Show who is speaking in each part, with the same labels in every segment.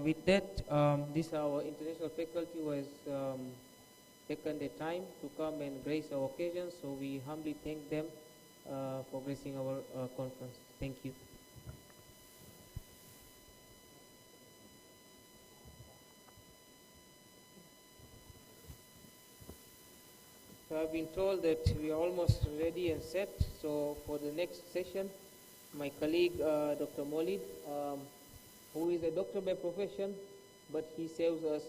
Speaker 1: With that, this our international faculty was taken the time to come and grace our occasion, so we humbly thank them for gracing our conference. Thank you. So I've been told that we are almost ready and set. So for the next session, my colleague, Dr. Molid, who is a doctor by profession, but he saves us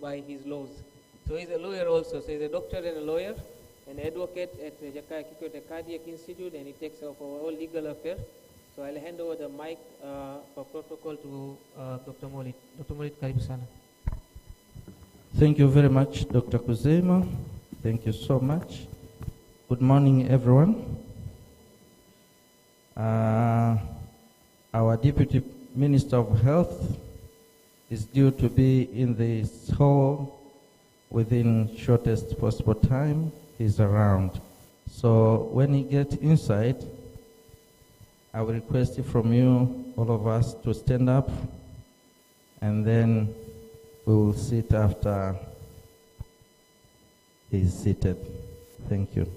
Speaker 1: by his laws. So he's a lawyer also. So he's a doctor and a lawyer, an advocate at the Jakaya Kikwete Cardiac Institute, and he takes care of our all legal affairs. So I'll hand over the mic for protocol to Dr. Molid. Dr. Molid, karibu sana.
Speaker 2: Thank you very much, Dr. Kuzema. Thank you so much. Good morning, everyone. Our Deputy Minister of Health is due to be in this hall within shortest possible time. He's around. So when he gets inside, I will request from you, all of us, to stand up, and then we will sit after he's seated. Thank you.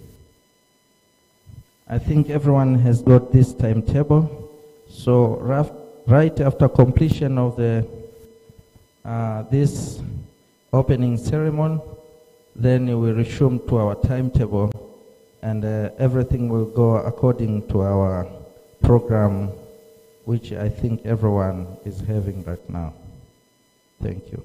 Speaker 2: I think everyone has got this timetable. So right after completion of the this opening ceremony, then we will resume to our timetable, and everything will go according to our program, which I think everyone is having right now. Thank you.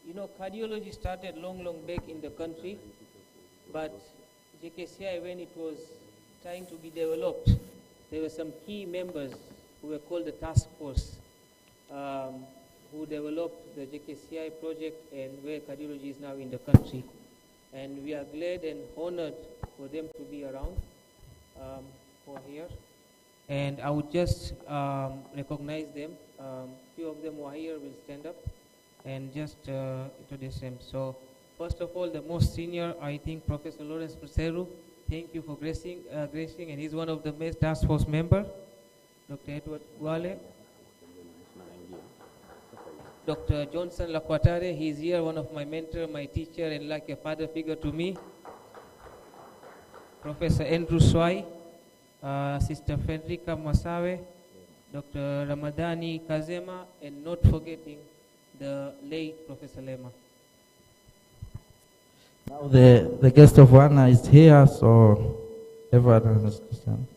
Speaker 1: You know, cardiology started long back in the country, but JKCI, when it was trying to be developed, there were some key members who were called the task force, who developed the JKCI project and where cardiology is now in the country. And we are glad and honored for them to be around for here. And I would just recognize them. Few of them who are here will stand up and just introduce them. So first of all, the most senior, I think, Professor Lawrence Preseru. Thank you for gracing, and he's one of the task force member. Dr. Edward Wale. Dr. Johnson Lakwatare, he's here, one of my mentor, my teacher, and like a father figure to me. Professor Andrew Swai, Sister Frederica Masawe, Dr. Ramadhani Kazema, and not forgetting the late Professor Lema.
Speaker 2: Now the guest of honor is here, so everyone understands.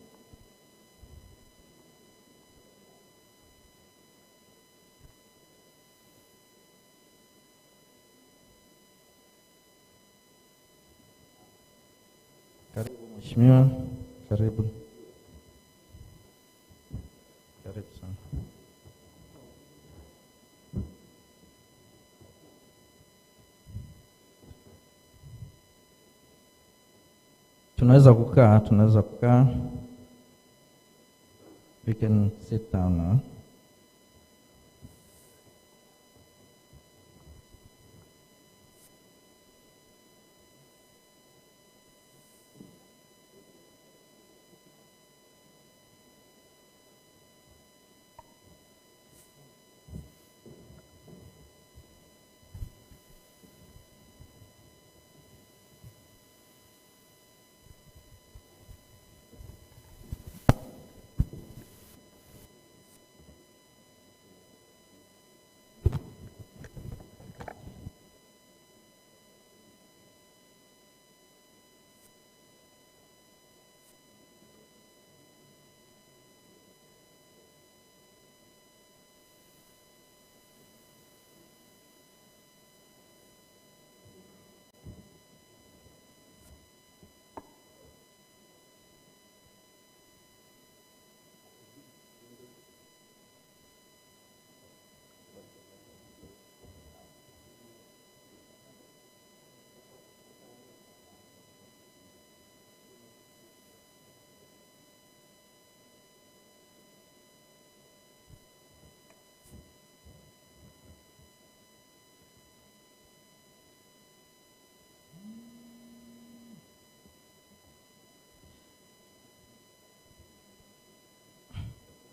Speaker 2: Karibu Mheshimiwa, karibu. Karibu sana. Tunaweza kukaa. We can sit down now.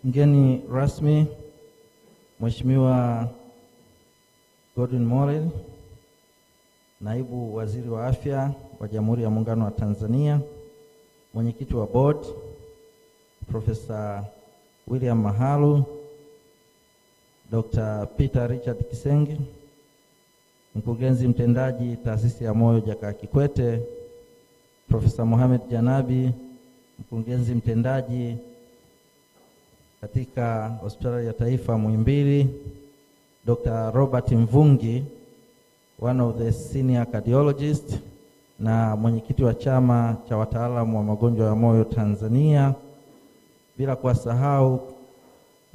Speaker 2: Mgeni rasmi Mheshimiwa Godwin Mollel, Naibu Waziri wa Afya wa Jamhuri ya Muungano wa Tanzania, Mwenyekiti wa Board Profesa William Mahalu, Dr. Peter Richard Kisengi, Mkurugenzi Mtendaji Taasisi ya Moyo Jakaya Kikwete, Profesa Mohamed Janabi, Mkurugenzi Mtendaji katika Hospitali ya Taifa Muhimbili, Dr. Robert Mvungi, one of the senior cardiologists na mwenyekiti wa chama cha wataalamu wa magonjwa ya moyo Tanzania, bila kuwasahau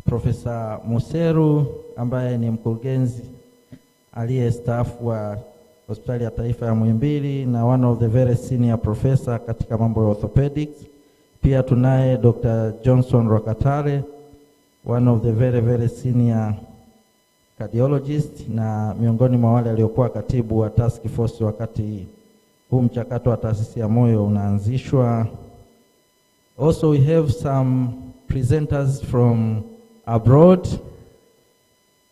Speaker 2: Profesa Museru ambaye ni mkurugenzi aliyestaafu wa Hospitali ya Taifa ya Muhimbili na one of the very senior professor katika mambo ya orthopedics. Pia tunaye Dr. Johnson Rwakatare, one of the very senior cardiologist na miongoni mwa wale aliokuwa katibu wa task force wakati huu mchakato wa taasisi ya moyo unaanzishwa. Also we have some presenters from abroad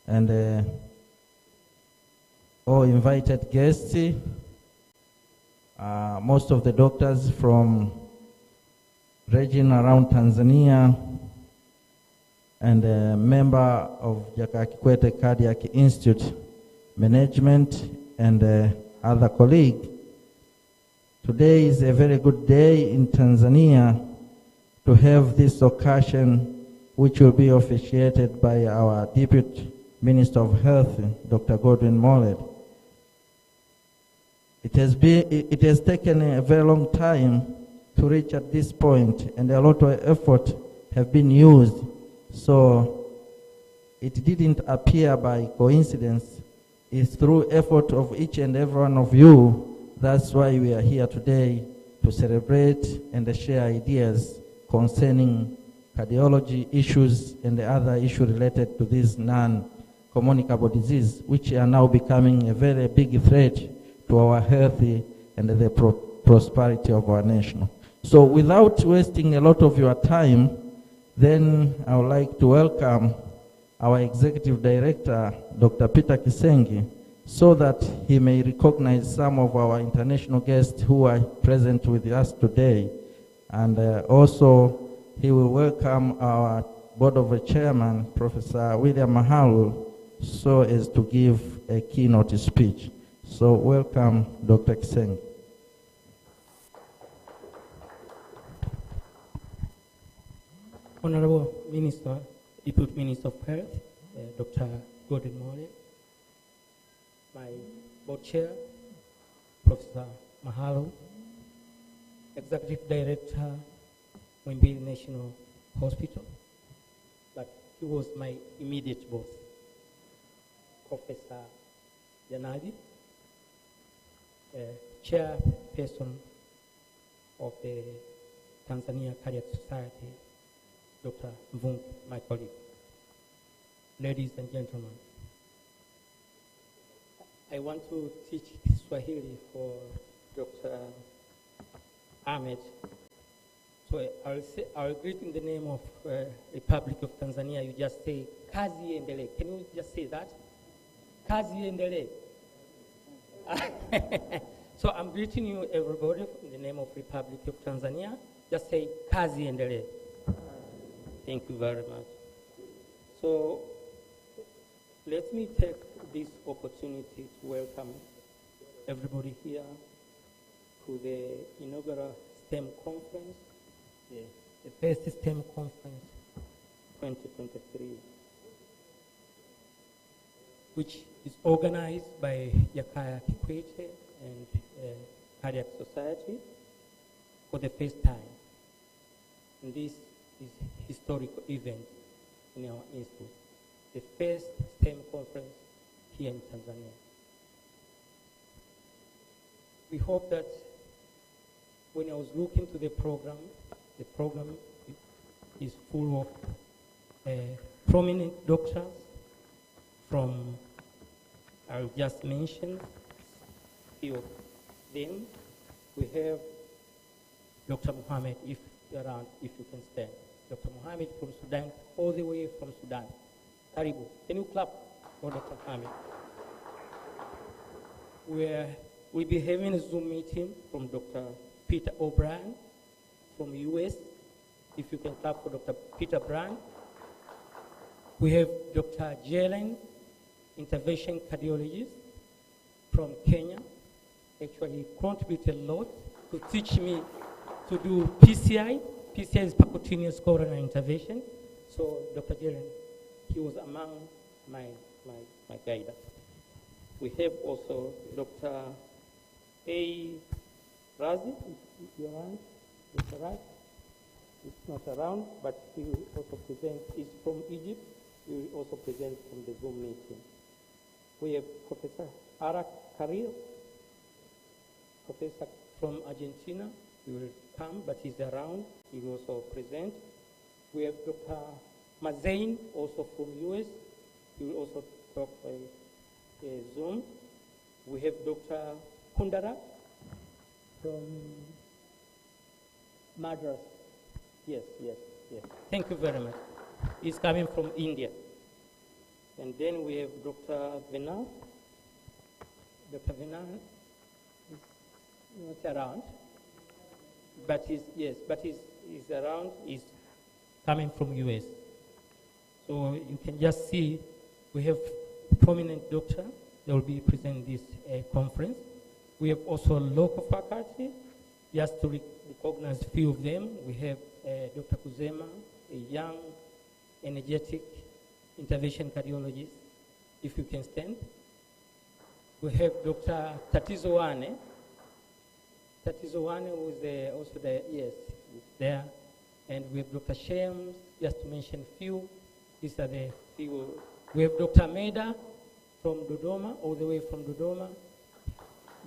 Speaker 2: and all invited guests. Most of the doctors from region around Tanzania and a member of Jakaya Kikwete Cardiac Institute management and other colleagues. Today is a very good day in Tanzania to have this occasion, which will be officiated by our Deputy Minister of Health, Dr. Godwin Mollel. It has taken a very long time to reach at this point, and a lot of effort have been used. So it didn't appear by coincidence. It's through effort of each and every one of you. That's why we are here today to celebrate and share ideas concerning cardiology issues and the other issues related to this non-communicable disease, which are now becoming a very big threat to our health and the prosperity of our nation. So without wasting a lot of your time, then I would like to welcome our Executive Director, Dr. Peter Kisengi, so that he may recognize some of our international guests who are present with us today. And also he will welcome our Board of Chairman, Professor William Mahalu, so as to give a keynote speech. So welcome, Dr. Kisengi.
Speaker 3: Honorable Minister, Deputy Minister of Health, Dr. Godwin Mollel, my board chair, Professor Mahalu, Executive Director, Muhimbili National Hospital, but he was my immediate boss, Professor Janabi, chairperson of the Tanzania Cardiac Society, Dr. Mvungi, my colleague. Ladies and gentlemen, I want to teach Swahili for Dr. Ahmed. So I'll greet in the name of Republic of Tanzania. You just say, Kazi endele. Can you just say that? Kazi endele. So I'm greeting you, everybody, in the name of Republic of Tanzania. Just say, Kazi endele. Thank you very much. So let me take this opportunity to welcome everybody here to the inaugural STEM conference, the first STEM conference 2023, which is organized by Jakaya Kikwete and Cardiac Society for the first time. And this is a historical event in our institute, the first STEM conference here in Tanzania. We hope that when I was looking to the program is full of prominent doctors from, I'll just mention a few of them. We have Dr. Mohammed, if you're around, if you can stand. Dr. Mohammed from Sudan, all the way from Sudan. Karibu. Can you clap for Dr. Mohammed? We'll be having a Zoom meeting from Dr. Peter O'Brien from US. If you can clap for Dr. Peter Brand. We have Dr. Jelen, intervention cardiologist from Kenya. Actually, he contributed a lot to teach me to do PCI. PCI is percutaneous coronary intervention. So Dr. Jelen, he was among my guidance. We have also Dr. A. Razi, if you're around, Mr. Razi. It's not around, but he will also present. He's from Egypt. He will also present from the Zoom meeting. We have Professor Ara Carrillo, professor from Argentina. He will come, but he's around. He will also present. We have Dr. Mazain, also from US. He will also talk by Zoom. We have Dr. Kundara from Madras. Yes. Thank you very much. He's coming from India. And then we have Dr. Venan. Dr. Venan is not around, but he's around. He's coming from US. So you can just see we have prominent doctor that will be presenting this conference. We have also local faculty, just to recognize a few of them. We have Dr. Kuzema, a young, energetic intervention cardiologist, if you can stand. We have Dr. Tatizo Wane. Tatizo Wane was also there, yes, he's there. And we have Dr. Shems, just to mention a few. These are the few. We have Dr. Meda from Dodoma, all the way from Dodoma.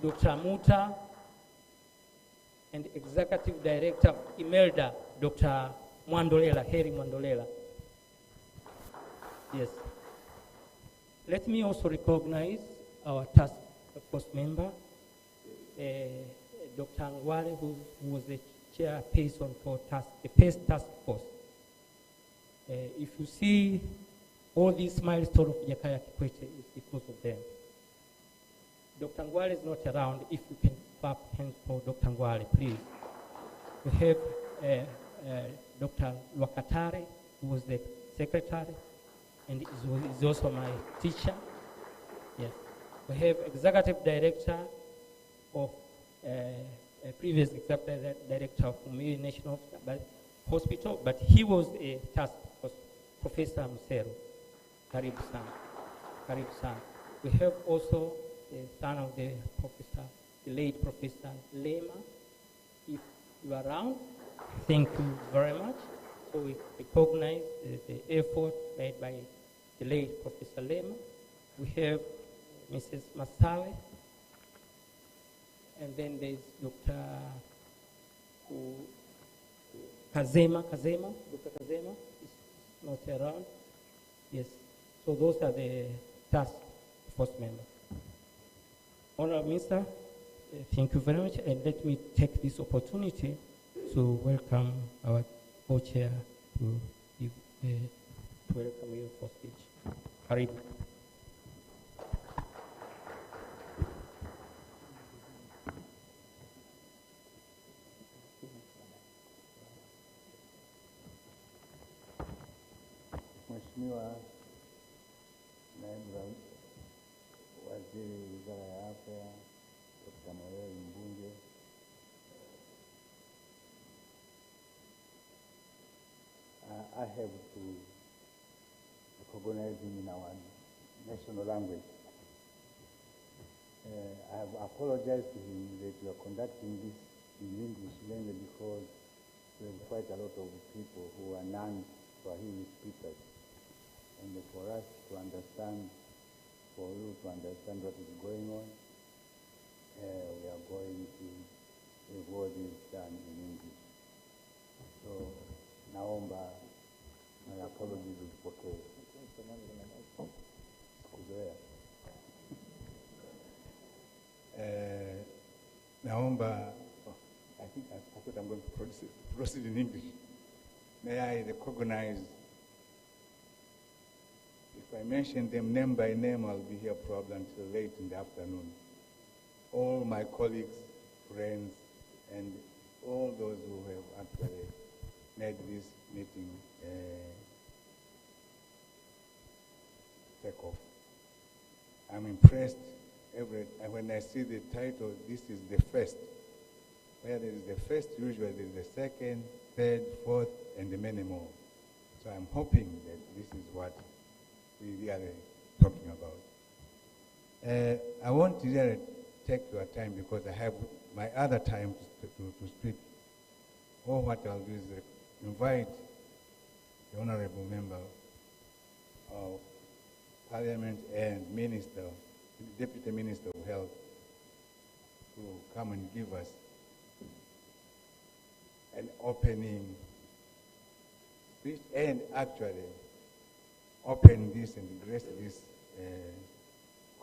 Speaker 3: Dr. Muta, and Executive Director of Imelda, Dr. Mwandolela, Heri Mwandolela. Yes. Let me also recognize our task force member, Dr. Angwale, who was the chairperson for the PACE task force. If you see all these milestones of Jakaya Kikwete, it's because of them. Dr. Angwale is not around. If you can clap hands for Dr. Angwale, please. We have Dr. Lwakatare, who was the secretary, and is also my teacher. Yes. We have executive director of a previous executive director of Moyo National Hospital, but he was a task force, Professor Musero. Karibu sana. Karibu sana. We have also the son of the professor, the late Professor Lema. If you are around, thank you very much. So we recognize the effort made by the late Professor Lema. We have Mrs. Masale, and then there's Dr. Kazema. Dr. Kazema is not around. Yes. So those are the task force members. Honorable Minister, thank you very much, and let me take this opportunity to welcome our co-chair to welcome you for speech. Karibu.
Speaker 4: Mheshimiwa Naibu Waziri Wizara ya Afya, Dr. Moyo mbunge, I have to recognize him in our national language. I have apologized to him that we are conducting this in English mainly because we have quite a lot of people who are non-Swahili speakers. And for us to understand, for you to understand what is going on, we are going to what is done in English. So, naomba my apologies uzipokee. Naomba, I thought I'm going to proceed in English. may I recognize, if I mention them name by name, I'll be here probably until late in the afternoon. All my colleagues, friends, and all those who have actually made this meeting take off. I'm impressed when I see the title, this is the first. Where there is the first, usually there is the second, third, fourth, and many more. So I'm hoping that this is what we are talking about. I won't really take your time because I have my other time to speak. All what I'll do is invite the Honorable Member of Parliament and Minister, Deputy Minister of Health, to come and give us an opening speech and actually open this and grace this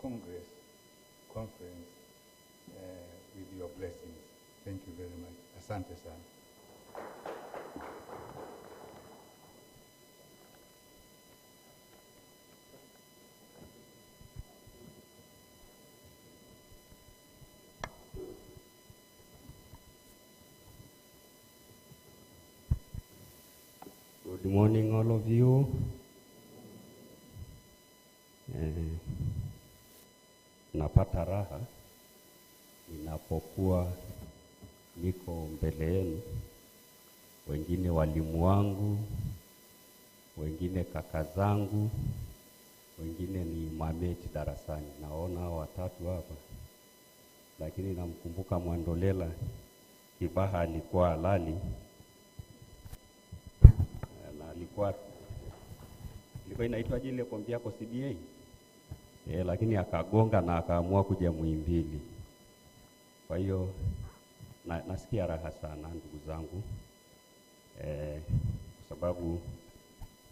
Speaker 4: conference with your blessings. Thank you very much. Asante sana.
Speaker 5: Good morning, all of you. Napata raha ninapokuwa niko mbele yenu, wengine walimu wangu, wengine kaka zangu, wengine ni mameti darasani. Naona watatu hapa, lakini namkumbuka Mwandolela Kibaha alikuwa halali. Alikuwa inaitwa jile kombi yako CBA. Lakini akagonga na akaamua kuja Muhimbili. Kwa hiyo nasikia raha sana ndugu zangu. Kwa sababu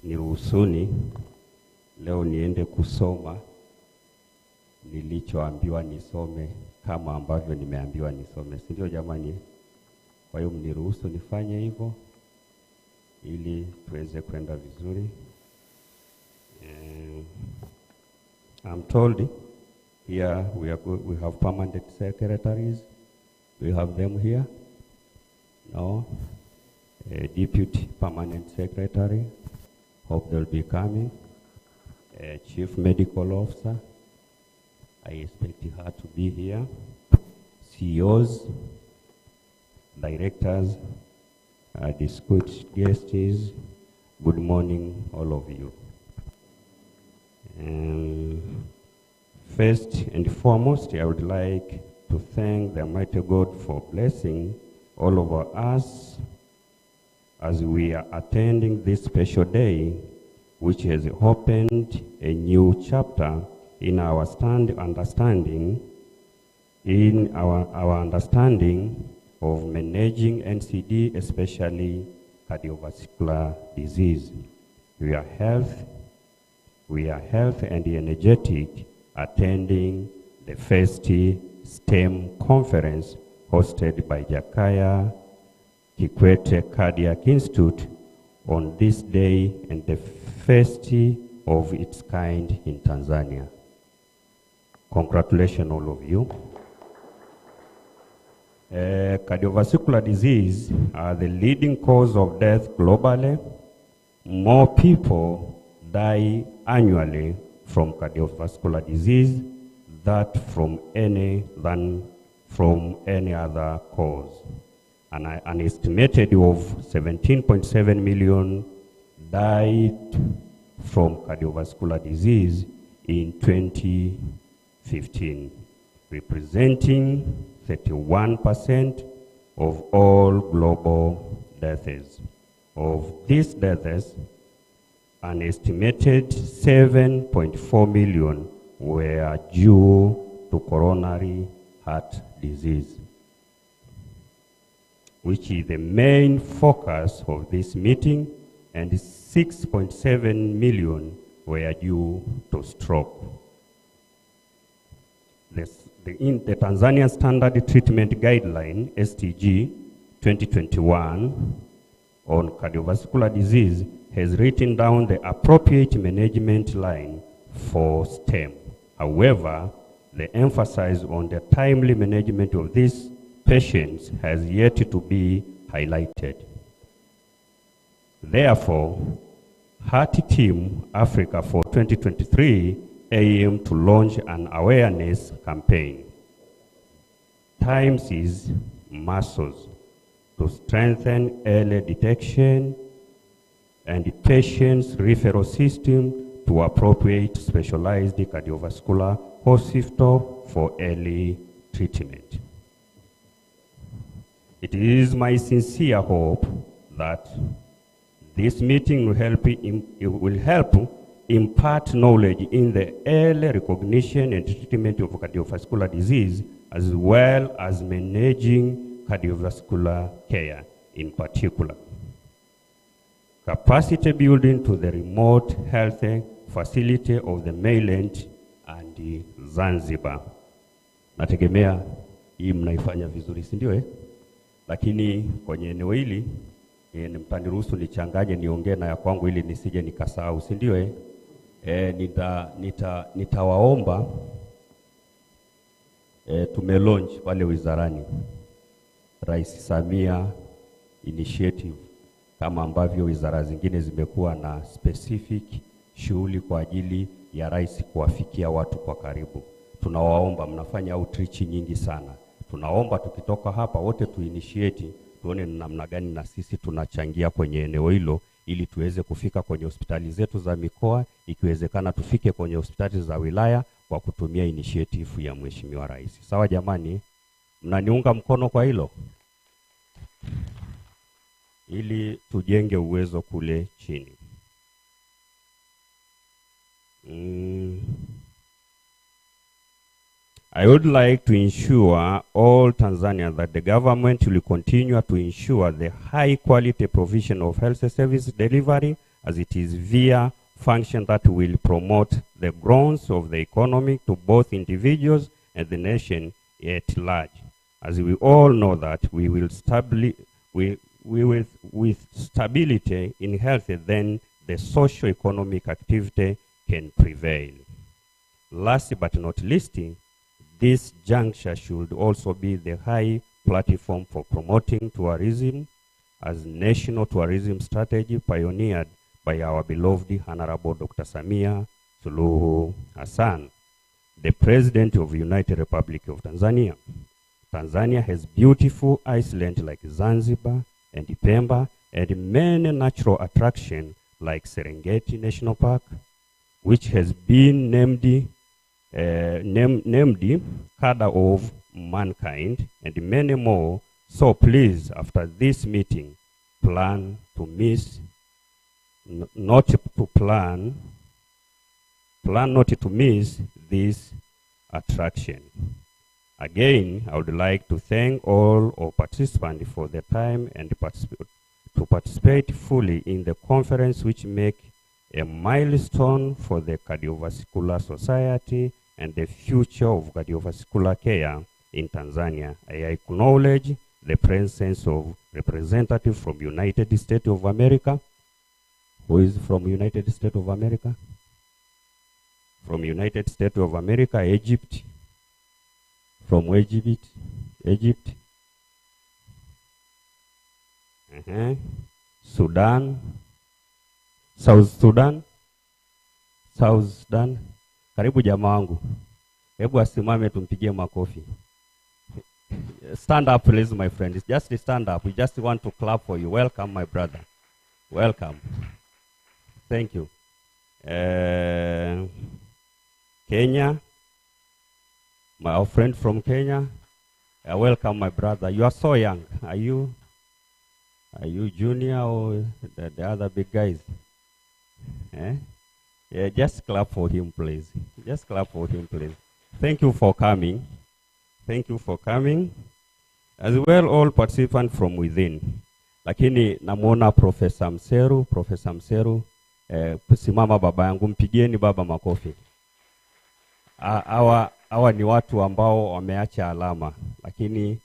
Speaker 5: niruhusuni leo niende kusoma nilichoambiwa nisome kama ambavyo nimeambiwa nisome. Si ndio jamani? Kwa hiyo mniruhusu nifanye hivyo ili tuweze kwenda vizuri. I'm told here we have permanent secretaries. We have them here. No, a deputy permanent secretary. Hope they'll be coming. A chief medical officer. I expect her to be here. CEOs, directors, distinguished guests. Good morning, all of you. First and foremost, I would like to thank the Almighty God for blessing all of us as we are attending this special day, which has opened a new chapter in our understanding of managing NCD, especially cardiovascular disease. We are health and energetic, attending the first STEM conference hosted by Jakaya Kikwete Cardiac Institute on this day and the first of its kind in Tanzania. Congratulations, all of you. Cardiovascular disease are the leading cause of death globally. More people die annually from cardiovascular disease than from any other cause. An estimated of 17.7 million died from cardiovascular disease in 2015, representing 31% of all global deaths. Of these deaths, an estimated 7.4 million were due to coronary heart disease, which is the main focus of this meeting, and 6.7 million were due to stroke. In the Tanzanian Standard Treatment Guideline, STG 2021, on cardiovascular disease has written down the appropriate management line for STEM. However, the emphasis on the timely management of these patients has yet to be highlighted. Therefore, Heart Team Africa for 2023 aim to launch an awareness campaign. Time is muscles to strengthen early detection and the patient's referral system to appropriate specialized cardiovascular hospital for early treatment. It is my sincere hope that this meeting will help impart knowledge in the early recognition and treatment of cardiovascular disease, as well as managing cardiovascular care in particular. Capacity building to the remote health facility of the mainland and Zanzibar. Nategemea hii mnaifanya vizuri, si ndio? Lakini kwenye eneo hili mtaniruhusu nichanganye niongee na ya kwangu ili nisije nikasahau, si ndio? Nitawaomba tumelaunch pale wizarani Rais Samia initiative, kama ambavyo wizara zingine zimekuwa na specific shughuli kwa ajili ya rais kuwafikia watu kwa karibu. Tunawaomba, mnafanya outreach nyingi sana. Tunaomba tukitoka hapa wote tuinitiate, tuone namna gani na sisi tunachangia kwenye eneo hilo ili tuweze kufika kwenye hospitali zetu za mikoa, ikiwezekana tufike kwenye hospitali za wilaya kwa kutumia initiative ya Mheshimiwa Rais. Sawa jamani? Mnaniunga mkono kwa hilo? Ili tujenge uwezo kule chini. I would like to ensure all Tanzania that the government will continue to ensure the high quality provision of health service delivery, as it is via function that will promote the growth of the economy to both individuals and the nation at large. As we all know that with stability in health, then the socio-economic activity can prevail. Last but not least, this juncture should also be the high platform for promoting tourism as national tourism strategy pioneered by our beloved Honorable Dr. Samia Suluhu Hassan, the President of the United Republic of Tanzania. Tanzania has beautiful islands like Zanzibar and Pemba, and many natural attractions like Serengeti National Park, which has been named Kada of mankind, and many more. So please, after this meeting, plan to miss, not to miss this attraction. Again, I would like to thank all our participants for their time and to participate fully in the conference, which make a milestone for the cardiovascular society and the future of cardiovascular care in Tanzania. I acknowledge the presence of representatives from United States of America. Who is from United States of America? From United States of America, Egypt. From Egypt. Sudan. South Sudan. Karibu jamaa wangu. Hebu asimame tumpigie makofi. Stand up please my friends. Just stand up. We just want to clap for you. Welcome my brother. Welcome. Thank you. Kenya. My friend from Kenya. Welcome my brother. You are so young. Are you junior or the other big guys? Yeah, just clap for him, please. Just clap for him, please. Thank you for coming. Thank you for coming. As well, all participants from within. Lakini namuona Professor Mseru, simama baba yangu, mpigieni baba makofi. Hawa ni watu ambao wameacha alama, lakini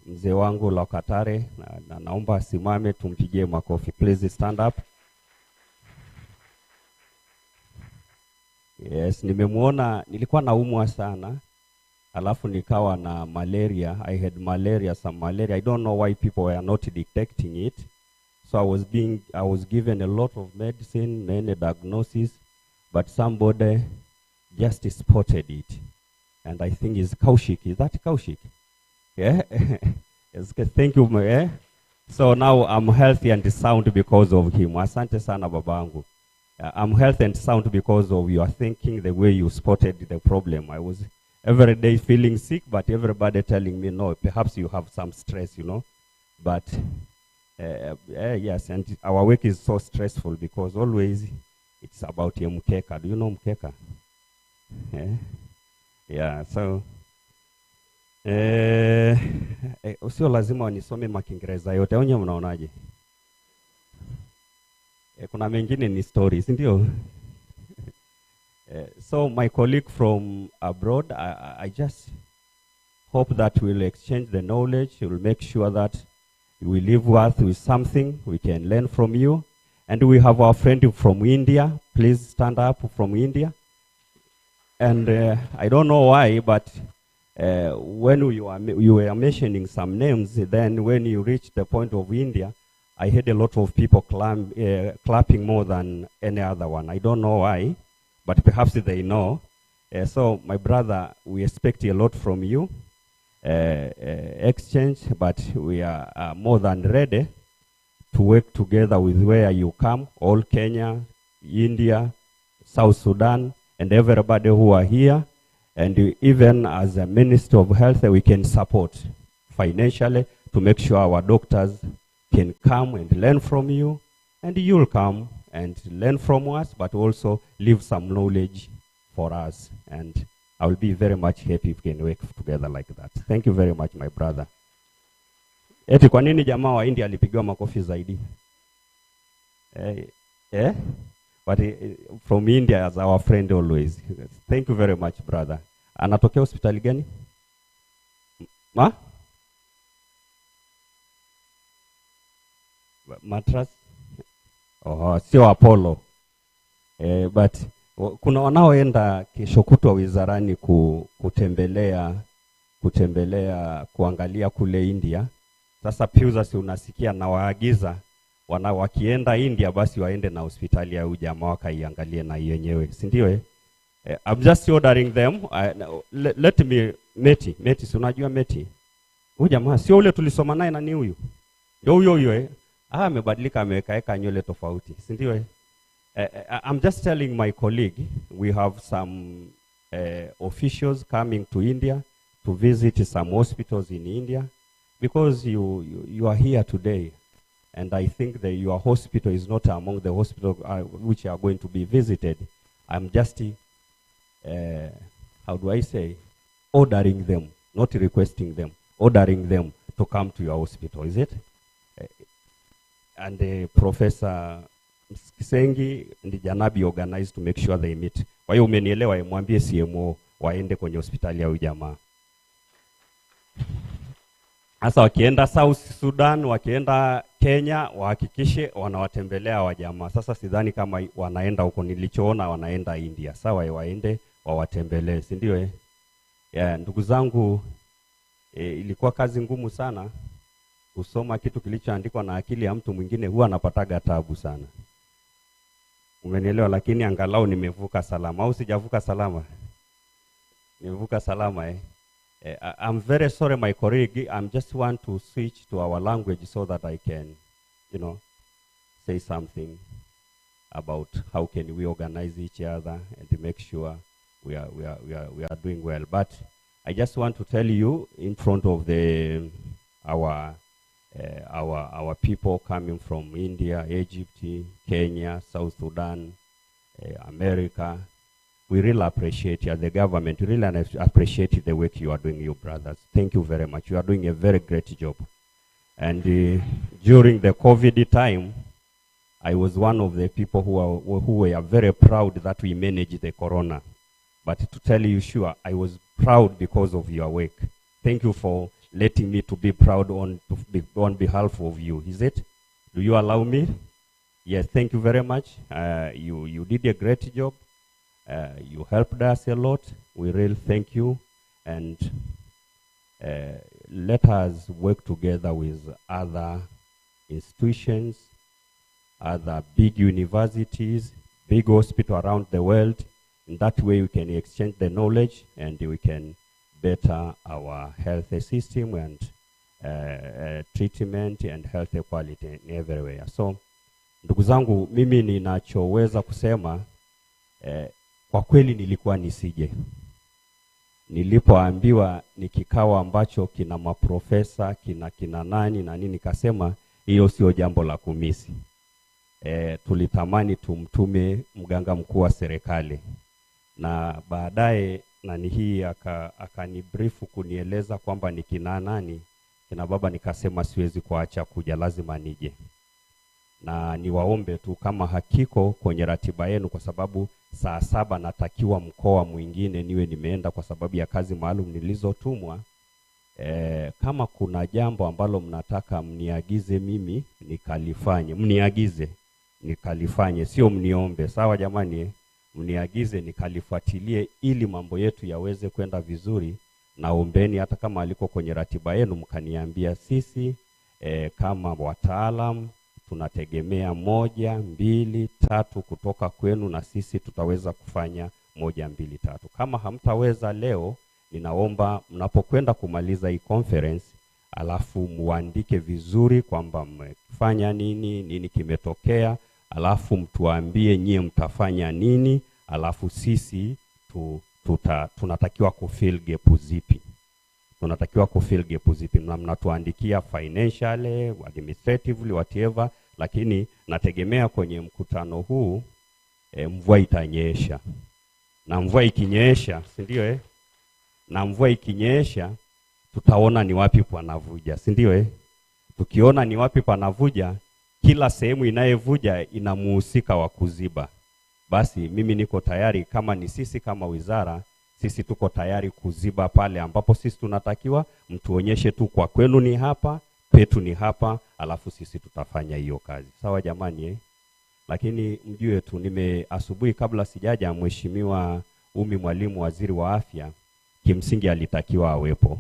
Speaker 5: mzee wangu Lokatare, na naomba asimame tumpigie makofi. Please stand up. Yes, nimemuona, nilikuwa naumwa sana. Alafu nikawa na malaria. I had malaria, some malaria. I don't know why people were not detecting it. So I was given a lot of medicine, many diagnosis, but somebody just spotted it. And I think it's Kaushik. Is that Kaushik? Yeah? Yes, thank you. So now I'm healthy and sound because of him. Asante sana babangu. I'm healthy and sound because of your thinking, the way you spotted the problem. I was every day feeling sick, but everybody telling me, no, perhaps you have some stress, you know. But yes, and our work is so stressful because always it's about mkeka. Do you know mkeka? Yeah, so sio lazima wanisome makiingereza yote. Onye mnaonaje? Kuna mengine ni stories, ndio? So my colleague from abroad, I just hope that we'll exchange the knowledge. We'll make sure that we leave with something we can learn from you. And we have our friend from India. Please stand up from India. And I don't know why, but when you were mentioning some names, then when you reached the point of India, I heard a lot of people clapping more than any other one. I don't know why, but perhaps they know. So my brother, we expect a lot from you, exchange, but we are more than ready to work together with where you come, all Kenya, India, South Sudan, and everybody who are here. And even as a Minister of Health, we can support financially to make sure our doctors can come and learn from you, and you'll come and learn from us, but also leave some knowledge for us. And I will be very much happy if we can work together like that. Thank you very much, my brother. Eti kwa nini jamaa wa India alipigiwa makofi zaidi? But from India as our friend always. Thank you very much, brother. Anatokea hospitali gani? Ma? Matras? Oh, sio Apollo. But kuna wanaoenda kesho kutwa wizarani kutembelea kuangalia kule India. Sasa piuza si unasikia na waagiza wakienda India basi waende na hospitali ya ujamaa wakaiangalie na yenyewe, si ndio? I'm just ordering them. Let me Meti, si unajua Meti? Huyu jamaa sio ule tulisoma naye na ni huyu. Ndio huyo. Amebadilika, ameweka nywele tofauti, si ndio? I'm just telling my colleague we have some officials coming to India to visit some hospitals in India because you are here today, and I think that your hospital is not among the hospitals which are going to be visited. I'm just how do I say, ordering them, not requesting them, ordering them to come to your hospital, is it? And Professor Kisengi and Janabi organized to make sure they meet. Kwa hiyo umenielewa, mwambie CMO waende kwenye hospitali ya ujamaa. Asa wakienda South Sudan, wakienda Kenya, wahakikishe wanawatembelea wajamaa. Sasa sidhani kama wanaenda huko, nilichoona wanaenda India. Sawa, waende wawatembelee, si ndio? Ndugu zangu, ilikuwa kazi ngumu sana. Kusoma kitu kilichoandikwa na akili ya mtu mwingine huwa anapataga taabu sana. Umenielewa? Lakini angalau nimevuka salama. Au sijavuka salama? Nimevuka salama. I'm very sorry, my colleague. I just want to switch to our language so that I can, say something about how can we organize each other and to make sure we are doing well. But I just want to tell you in front of our people coming from India, Egypt, Kenya, South Sudan, America, we really appreciate you, the government, really appreciate the work you are doing, you brothers. Thank you very much. You are doing a very great job. And during the COVID time, I was one of the people who were very proud that we managed the corona. But to tell you sure, I was proud because of your work. Thank you for letting me to be proud on behalf of you. Is it? Do you allow me? Yes, thank you very much. You did a great job. You helped us a lot. We really thank you. And let us work together with other institutions, other big universities, big hospitals around the world. In that way, we can exchange the knowledge and we can better our health system and treatment and health quality everywhere. So, ndugu zangu, mimi ninachoweza kusema, kwa kweli nilikuwa nisije. Nilipoambiwa ni kikao ambacho kina maprofesa, kina nani na nini, nikasema hiyo sio jambo la kumisi. Tulitamani tumtume mganga mkuu wa serikali. Na baadaye nani hii akanibrifu kunieleza kwamba ni kina nani, kina baba, nikasema siwezi kuacha kuja, lazima nije. Na niwaombe tu kama hakiko kwenye ratiba yenu, kwa sababu saa 7 natakiwa mkoa mwingine niwe nimeenda kwa sababu ya kazi maalum nilizotumwa. Kama kuna jambo ambalo mnataka mniagize mimi nikalifanye, mniagize nikalifanye, sio mniombe. Sawa jamani? Mniagize nikalifuatilie ili mambo yetu yaweze kwenda vizuri. Naombeni hata kama aliko kwenye ratiba yenu mkaniambia, sisi kama wataalamu tunategemea 1, 2, 3 kutoka kwenu, na sisi tutaweza kufanya 1, 2, 3. Kama hamtaweza leo, ninaomba mnapokwenda kumaliza hii conference, alafu muandike vizuri kwamba mmefanya nini kimetokea, alafu mtuambie nyie mtafanya nini, alafu sisi tunatakiwa kufill gap zipi. Tunatakiwa kufill gap zipi. Mnatuandikia financially, administratively, whatever, lakini nategemea kwenye mkutano huu mvua itanyesha. Na mvua ikinyesha, si ndio Na mvua ikinyesha tutaona ni wapi panavuja, si ndio Tukiona ni wapi panavuja, kila sehemu inayevuja ina muhusika wa kuziba. Basi mimi niko tayari, kama ni sisi kama wizara, sisi tuko tayari kuziba pale ambapo sisi tunatakiwa. Mtuonyeshe tu kwa kwenu ni hapa, petu ni hapa, alafu sisi tutafanya hiyo kazi. Sawa jamani Lakini mjue tu, asubuhi kabla sijaja, Mheshimiwa Umi Mwalimu, waziri wa afya, kimsingi alitakiwa awepo,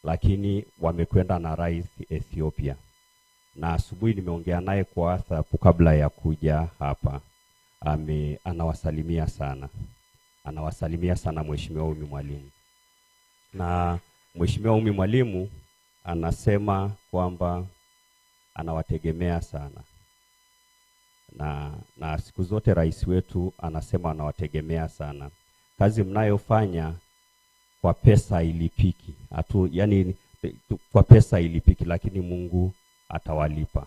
Speaker 5: lakini wamekwenda na rais Ethiopia. Na asubuhi nimeongea naye kwa WhatsApp kabla ya kuja hapa. Anawasalimia sana. Anawasalimia sana Mheshimiwa Umi Mwalimu. Na Mheshimiwa Umi Mwalimu anasema kwamba anawategemea sana. Na siku zote rais wetu anasema anawategemea sana. Kazi mnayofanya kwa pesa ilipiki. Kwa pesa ilipiki, lakini Mungu atawalipa.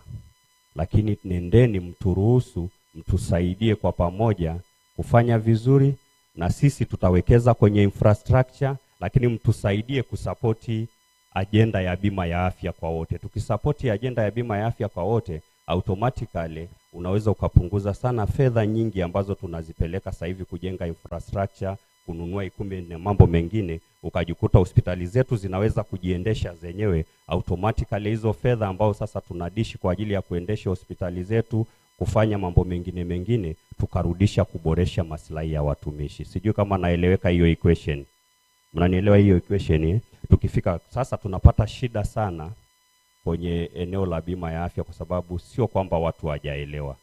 Speaker 5: Lakini nendeni mturuhusu, mtusaidie kwa pamoja kufanya vizuri, na sisi tutawekeza kwenye infrastructure, lakini mtusaidie kusapoti agenda ya bima ya afya kwa wote. Tukisapoti agenda ya bima ya afya kwa wote, automatically unaweza ukapunguza sana fedha nyingi ambazo tunazipeleka sasa hivi kujenga infrastructure, kununua ikumbi na mambo mengine, ukajikuta hospitali zetu zinaweza kujiendesha zenyewe automatically. Hizo fedha ambao sasa tunadishi kwa ajili ya kuendesha hospitali zetu, kufanya mambo mengine, tukarudisha kuboresha maslahi ya watumishi. Sijui kama naeleweka hiyo equation. Mnanielewa hiyo equation Tukifika sasa tunapata shida sana kwenye eneo la bima ya afya, kwa sababu sio kwamba watu hawajaelewa,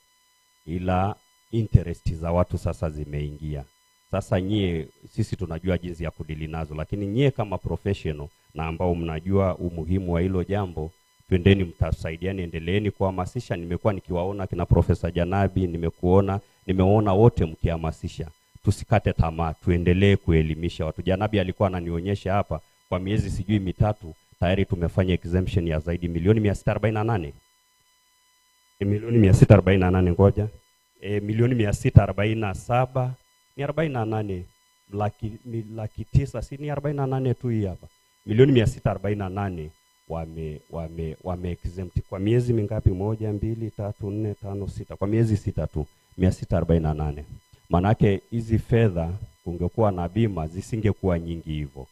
Speaker 5: ila interest za watu sasa zimeingia. Sasa sisi tunajua jinsi ya kudili nazo, lakini nyie kama professional na ambao mnajua umuhimu wa hilo jambo, twendeni mtasaidiani, endeleeni kuhamasisha. Nimekuwa nikiwaona kina Profesa Janabi, nimeona wote mkihamasisha. Tusikate tamaa, tuendelee kuelimisha watu. Janabi alikuwa ananionyesha hapa, kwa miezi sijui 3 tayari tumefanya exemption ya zaidi milioni 648. Milioni 648 ngoja. Milioni 647 ni 48 laki 9, si ni 48 tu hii hapa. Milioni 648 wame exempt kwa miezi mingapi? 1 2 3 4 5 6, kwa miezi 6 tu 648. Manake hizi fedha ungekuwa na bima zisingekuwa nyingi hivyo.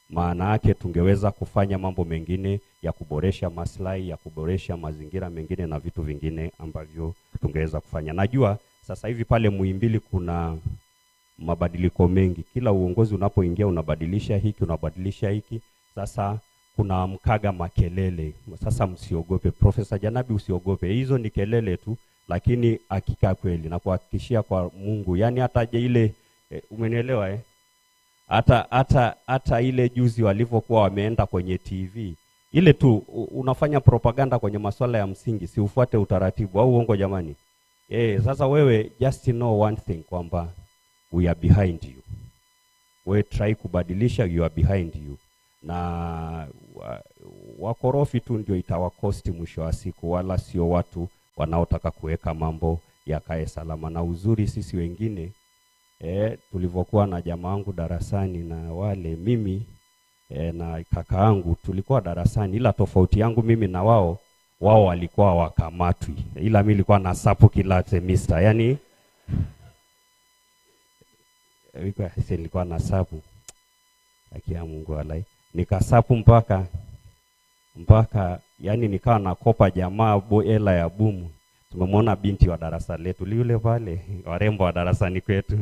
Speaker 5: maana yake tungeweza kufanya mambo mengine ya kuboresha maslahi, ya kuboresha mazingira mengine na vitu vingine ambavyo tungeweza kufanya. Najua sasa hivi pale Muhimbili kuna mabadiliko mengi. Kila uongozi unapoingia unabadilisha hiki, unabadilisha hiki. Sasa kuna mkaga makelele. Sasa msiogope. Profesa Janabi, usiogope. Hizo ni kelele tu, lakini hakika kweli na kuhakikishia kwa Mungu. Yani hata ile umenielewa hata ile juzi walivyokuwa wameenda kwenye TV. Ile tu unafanya propaganda kwenye masuala ya msingi, si ufuate utaratibu au uongo jamani? Sasa wewe just know one thing kwamba we are behind you. We try kubadilisha, you are behind you. Na wakorofi tu ndio itawakosti mwisho wa siku, wala sio watu wanaotaka kuweka mambo yakae salama. Na uzuri sisi wengine tulivyokuwa na jamaa wangu darasani na wale mimi na kaka yangu tulikuwa darasani, ila tofauti yangu mimi na wao walikuwa wakamatwi, ila mimi nilikuwa na sapu kila semester. Yani nilikuwa na sapu akia Mungu walai, nikasapu mpaka yani nikawa nakopa jamaa hela ya bumu. Tumemwona binti wa darasa letu yule pale, warembo wa darasani kwetu.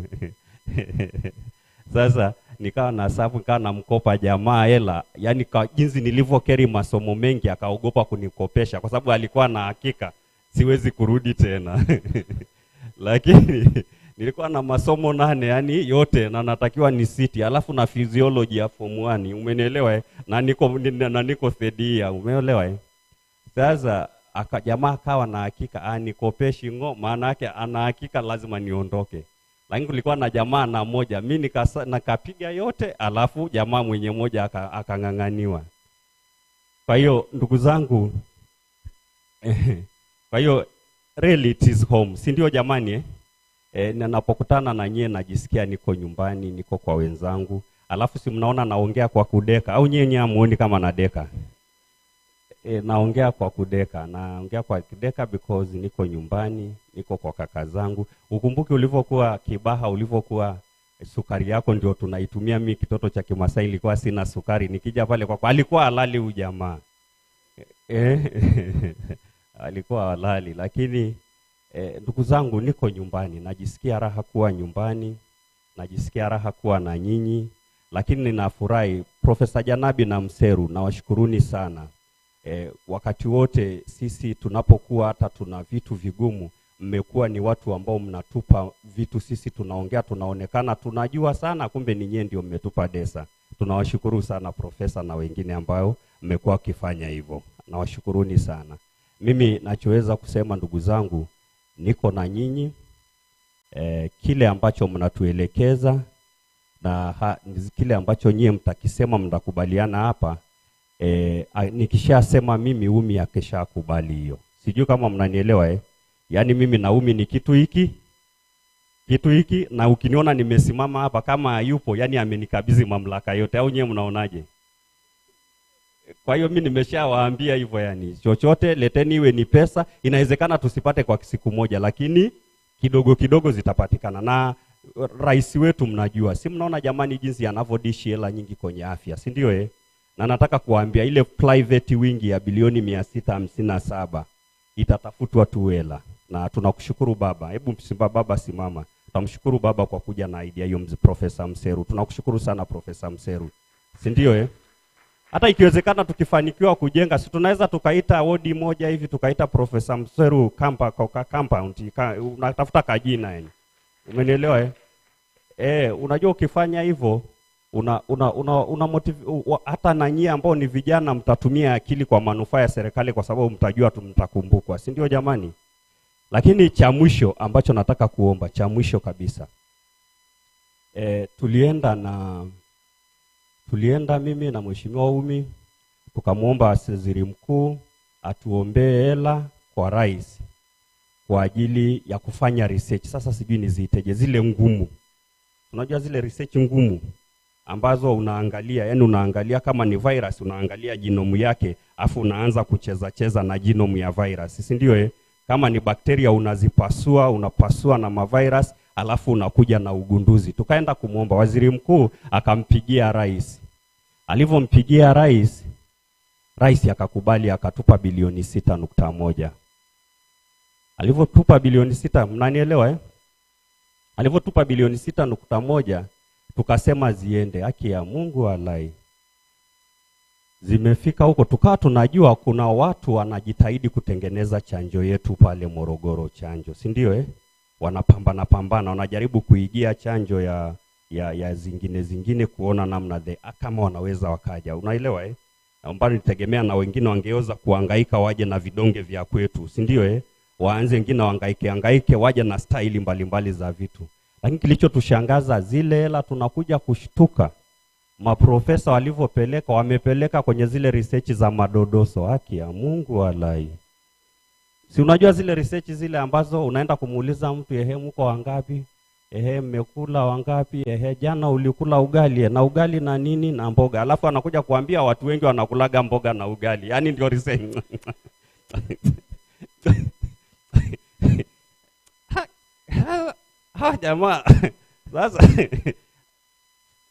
Speaker 5: Sasa nikawa na safu, nikawa namkopa jamaa hela, yani kwa jinsi nilivyokeri masomo mengi akaogopa kunikopesha kwa sababu alikuwa na hakika siwezi kurudi tena. Lakini nilikuwa na masomo 8 yani yote na natakiwa ni siti, alafu na physiology ya form 1, umenielewa na niko third year, umeelewa Sasa jamaa akawa na hakika anikopeshi maana yake ana hakika lazima niondoke. Lakini kulikuwa na jamaa na moja, mimi nikapiga yote, alafu jamaa mwenye moja akang'ang'aniwa. Kwa hiyo ndugu zangu, kwa hiyo really it is home, si ndio jamani? Ninapokutana na nyie najisikia niko nyumbani, niko kwa wenzangu. Alafu si mnaona naongea kwa kudeka au nyie hamuoni kama nadeka? Naongea kwa kudeka, naongea kwa kudeka because niko nyumbani, niko kwa kaka zangu. Ukumbuke ulivyokuwa Kibaha, ulivyokuwa sukari yako ndio tunaitumia. Mimi kitoto cha Kimasai ilikuwa sina sukari, nikija pale kwa alikuwa halali huyu jamaa. Alikuwa halali, lakini ndugu zangu niko nyumbani, najisikia raha kuwa nyumbani, najisikia raha kuwa na nyinyi, lakini ninafurahi Profesa Janabi na Mseru, nawashukuruni sana. Wakati wote sisi tunapokuwa hata tuna vitu vigumu, mmekuwa ni watu ambao mnatupa vitu, sisi tunaongea, tunaonekana tunajua sana, kumbe ni nyie ndio mmetupa desa. Tunawashukuru sana profesa na wengine ambao mmekuwa kifanya hivyo, nawashukuruni sana. Mimi nachoweza kusema ndugu zangu, niko na nyinyi, kile ambacho mnatuelekeza na kile ambacho nyie mtakisema mtakubaliana hapa. Nikishasema mimi Umi akishakubali hiyo. Sijui kama mnanielewa Yaani mimi na Umi ni kitu hiki na ukiniona nimesimama hapa kama yupo, yani amenikabidhi mamlaka yote, au nyewe mnaonaje? Kwa hiyo mimi nimeshawaambia hivyo, yani chochote leteni, iwe ni pesa, inawezekana tusipate kwa siku moja, lakini kidogo kidogo zitapatikana. Na rais wetu mnajua, si mnaona jamani jinsi anavyodishi hela nyingi kwenye afya, si ndio Na nataka kuambia ile private wing ya bilioni 657 itatafutwa tu hela. Na tunakushukuru baba. Hebu baba simama. Tunamshukuru baba kwa kuja na idea hiyo, Profesa Mseru. Tunakushukuru sana Profesa Mseru. Si ndio Hata ikiwezekana tukifanikiwa kujenga, si tunaweza tukaita wodi moja hivi, tukaita Profesa Mseru compound, unatafuta kajina yani. Umenielewa unajua ukifanya hivyo una motive, hata na nyie ambao ni vijana mtatumia akili kwa manufaa ya serikali, kwa sababu mtajua mtakumbukwa, si ndio jamani? Lakini cha mwisho ambacho nataka kuomba, cha mwisho kabisa, tulienda mimi na Mheshimiwa Umi, tukamuomba waziri mkuu atuombee hela kwa rais kwa ajili ya kufanya research. Sasa sijui niziiteje zile ngumu. Unajua zile research ngumu ambazo unaangalia, yani unaangalia kama ni virus, unaangalia genome yake, afu unaanza kucheza na genome ya virus, si ndio Kama ni bakteria unapasua na mavirus, alafu unakuja na ugunduzi. Tukaenda kumuomba waziri mkuu, akampigia rais. Alivyompigia rais akakubali, akatupa bilioni 6.1. Alivyotupa bilioni 6, mnanielewa eh? Alivyotupa bilioni 6.1, tukasema ziende. Haki ya Mungu walai. Zimefika huko, tukawa tunajua kuna watu wanajitahidi kutengeneza chanjo yetu pale Morogoro, chanjo, si ndio eh? Wanapambana, wanajaribu kuigia chanjo ya zingine kuona namna kama wanaweza wakaja. Unaelewa eh? Ambao nitegemea na wengine wangeweza kuhangaika waje na vidonge vya kwetu, si ndio eh? Waanze wengine wahangaike waje na staili mbalimbali za vitu. Lakini kilichotushangaza, zile hela tunakuja kushtuka maprofesa wamepeleka kwenye zile research za madodoso. Haki ya Mungu walai. Si unajua zile research zile ambazo unaenda kumuuliza mtu, mko wangapi? Mmekula wangapi? Jana ulikula ugali na ugali na nini na mboga. Alafu anakuja kuambia watu wengi wanakulaga mboga na ugali. Yaani ndio research. Jamaa. Sasa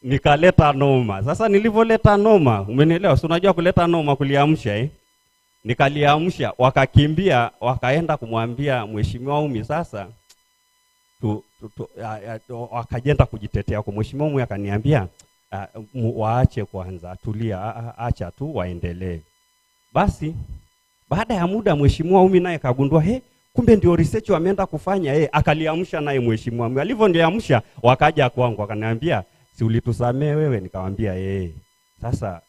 Speaker 5: nikaleta noma. Sasa nilivyoleta noma, umenielewa? Si unajua kuleta noma kuliamsha eh? Nikaliamsha, wakakimbia, wakaenda kumwambia Mheshimiwa Umi. Sasa wakajenda kujitetea kwa Mheshimiwa Umi, akaniambia waache kwanza, tulia, acha tu waendelee. Basi baada ya muda Mheshimiwa Umi naye kagundua kumbe ndio research wameenda kufanya. Akaliamsha naye Mheshimiwa Umi. Alivyoniamsha wakaja kwangu wakaniambia, si ulitusamee wewe? Nikamwambia sasa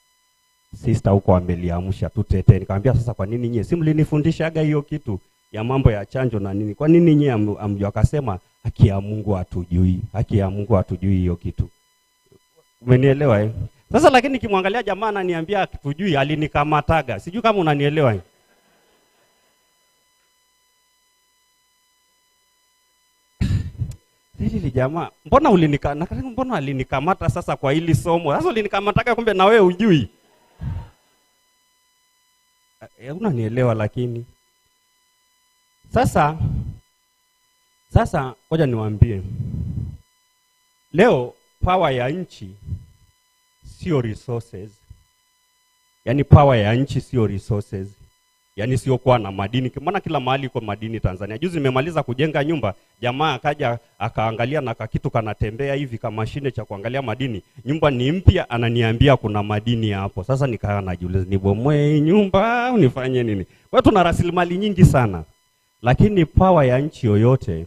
Speaker 5: sister huko ameliamsha tutete. Nikamwambia sasa kwa nini nyie si mlinifundishaga hiyo kitu ya mambo ya chanjo na nini? Kwa nini nyie amjua? Akasema haki ya Mungu hatujui. Haki ya Mungu hatujui hiyo kitu. Umenielewa eh? Sasa lakini nikimwangalia jamaa ananiambia hatujui, alinikamataga. Sijui kama unanielewa eh? Hili jamaa, mbona alinikamata sasa kwa hili somo? Sasa ulinikamataga kumbe na wewe hujui. Unanielewa lakini. Sasa ngoja niwaambie. Leo power ya nchi sio resources. Yaani power ya nchi sio resources. Yaani sio kuwa na madini. Maana kila mahali kwa madini Tanzania. Juzi nimemaliza kujenga nyumba, jamaa akaja akaangalia na kakitu kanatembea hivi kama mashine cha kuangalia madini. Nyumba ni mpya, ananiambia kuna madini hapo. Sasa nikaa najiuliza, nibomoe nyumba au nifanye nini? Kwa tuna rasilimali nyingi sana. Lakini power ya nchi yoyote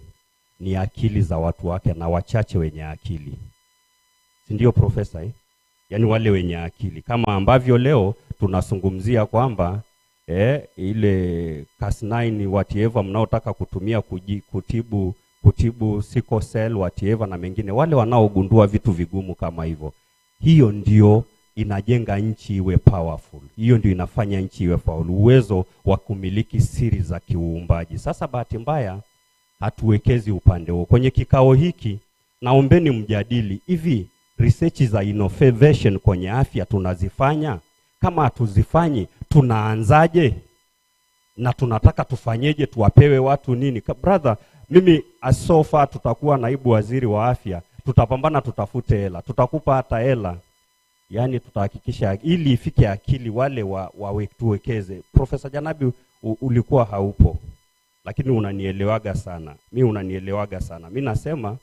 Speaker 5: ni akili za watu wake na wachache wenye akili. Si ndio profesa eh? Yaani wale wenye akili. Kama ambavyo leo tunazungumzia kwamba ile Cas9 whatever mnaotaka kutumia kutibu sickle cell whatever na mengine, wale wanaogundua vitu vigumu kama hivyo, hiyo ndio inajenga nchi iwe powerful. Hiyo ndio inafanya nchi iwe powerful, uwezo wa kumiliki siri za kiuumbaji. Sasa bahati mbaya hatuwekezi upande huo. Kwenye kikao hiki naombeni mjadili hivi research za innovation kwenye afya tunazifanya? Kama hatuzifanyi tunaanzaje? Na tunataka tufanyeje? Tuwapewe watu nini? Brother, mimi asofa tutakuwa naibu waziri wa afya, tutapambana tutafute hela, tutakupa hata hela. Yaani tutahakikisha ili ifike akili wale tuwekeze. Profesa Janabi ulikuwa haupo, lakini unanielewaga sana. Mimi unanielewaga sana. Mimi nasema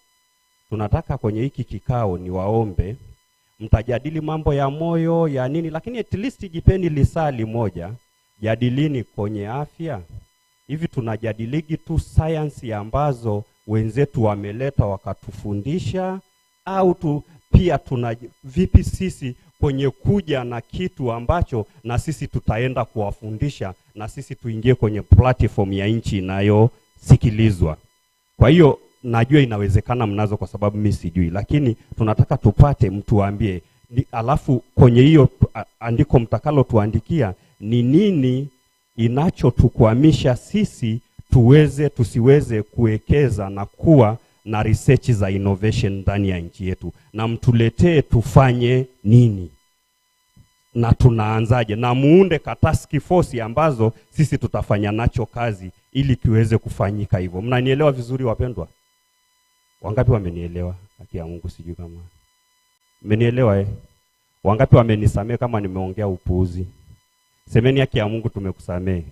Speaker 5: tunataka kwenye hiki kikao ni waombe mtajadili mambo ya moyo ya nini, lakini at least jipeni lisali moja, jadilini kwenye afya. Hivi tunajadiligi tu science ambazo wenzetu wameleta wakatufundisha, au pia vipi sisi kwenye kuja na kitu ambacho na sisi tutaenda kuwafundisha na sisi tuingie kwenye platform ya nchi inayosikilizwa. Kwa hiyo najua inawezekana mnazo kwa sababu mimi sijui, lakini tunataka tupate mtu waambie, alafu kwenye hiyo andiko mtakalo tuandikia ni nini inachotukwamisha sisi tusiweze kuwekeza na kuwa na research za innovation ndani ya nchi yetu, na mtuletee tufanye nini na tunaanzaje, na muunde task force ambazo sisi tutafanya nacho kazi ili kiweze kufanyika hivyo. Mnanielewa vizuri wapendwa? Wangapi wamenielewa? Haki ya Mungu sijui kama mmenielewa Wangapi wamenisamehe kama nimeongea upuuzi? Semeni haki ya Mungu tumekusamehe.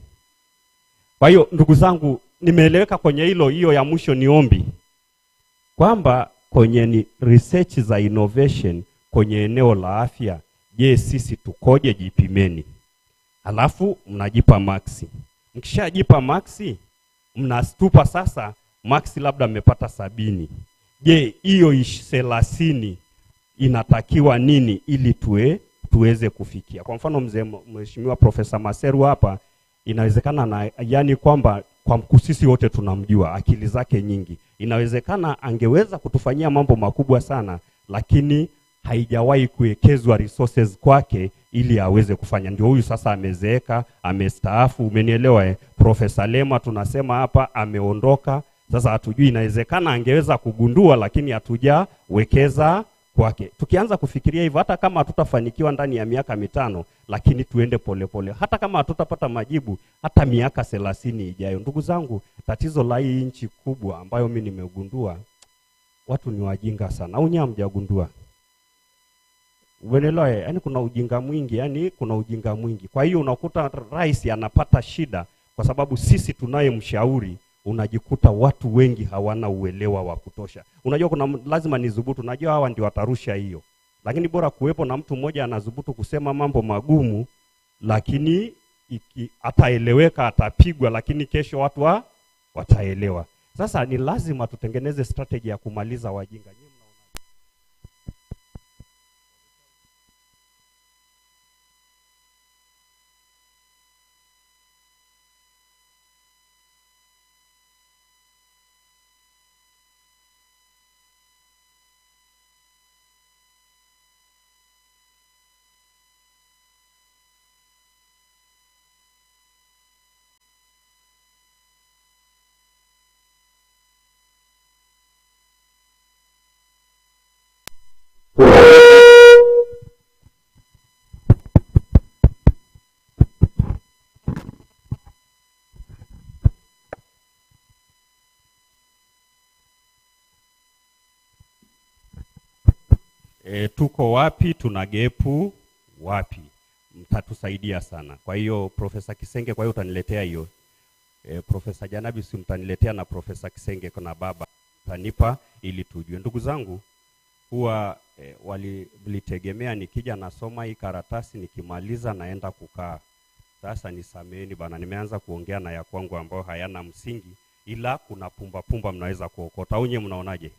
Speaker 5: Kwa hiyo ndugu zangu, nimeeleweka kwenye hilo. Hiyo ya mwisho ni ombi kwamba kwenye ni research za innovation kwenye eneo la afya, je, sisi tukoje? Jipimeni. Alafu mnajipa maxi. Mkishajipa maxi, mnastupa sasa maxi labda mmepata 70. Je, hiyo 30 inatakiwa nini ili tuweze kufikia? Kwa mfano mheshimiwa Profesa Maseru hapa, inawezekana na yani kwamba kwa sisi wote tunamjua akili zake nyingi. Inawezekana angeweza kutufanyia mambo makubwa sana, lakini haijawahi kuwekezwa resources kwake ili aweze kufanya. Ndio huyu sasa amezeeka, amestaafu, umenielewa? Profesa Lema tunasema hapa ameondoka. Sasa hatujui, inawezekana angeweza kugundua, lakini hatujawekeza kwake. Tukianza kufikiria hivyo, hata kama hatutafanikiwa ndani ya miaka 5, lakini tuende polepole. Hata kama hatutapata majibu hata miaka 30 ijayo. Ndugu zangu, tatizo la hii nchi kubwa ambayo mimi nimegundua, watu ni wajinga sana. Au nyinyi hamjagundua? Umeelewa? Yaani kuna ujinga mwingi, Kwa hiyo unakuta rais anapata shida kwa sababu sisi tunayemshauri, unajikuta watu wengi hawana uelewa wa kutosha. Unajua lazima nidhubutu, unajua hawa ndio watarusha hiyo. Lakini bora kuwepo na mtu mmoja anadhubutu kusema mambo magumu, lakini ataeleweka, atapigwa, lakini kesho watu wataelewa. Sasa ni lazima tutengeneze strategy ya kumaliza wajinga. Tuko wapi? Tuna gepu wapi? Mtatusaidia sana. Kwa hiyo Profesa Kisenge, kwa hiyo utaniletea hiyo. Profesa Janabi si mtaniletea, na Profesa Kisenge kuna baba tanipa ili tujue. Ndugu zangu, huwa walitegemea nikija nasoma hii karatasi, nikimaliza naenda kukaa. Sasa nisameheni bana, nimeanza kuongea na ya kwangu ambayo hayana msingi, ila kuna pumba mnaweza kuokota. Au nyewe mnaonaje?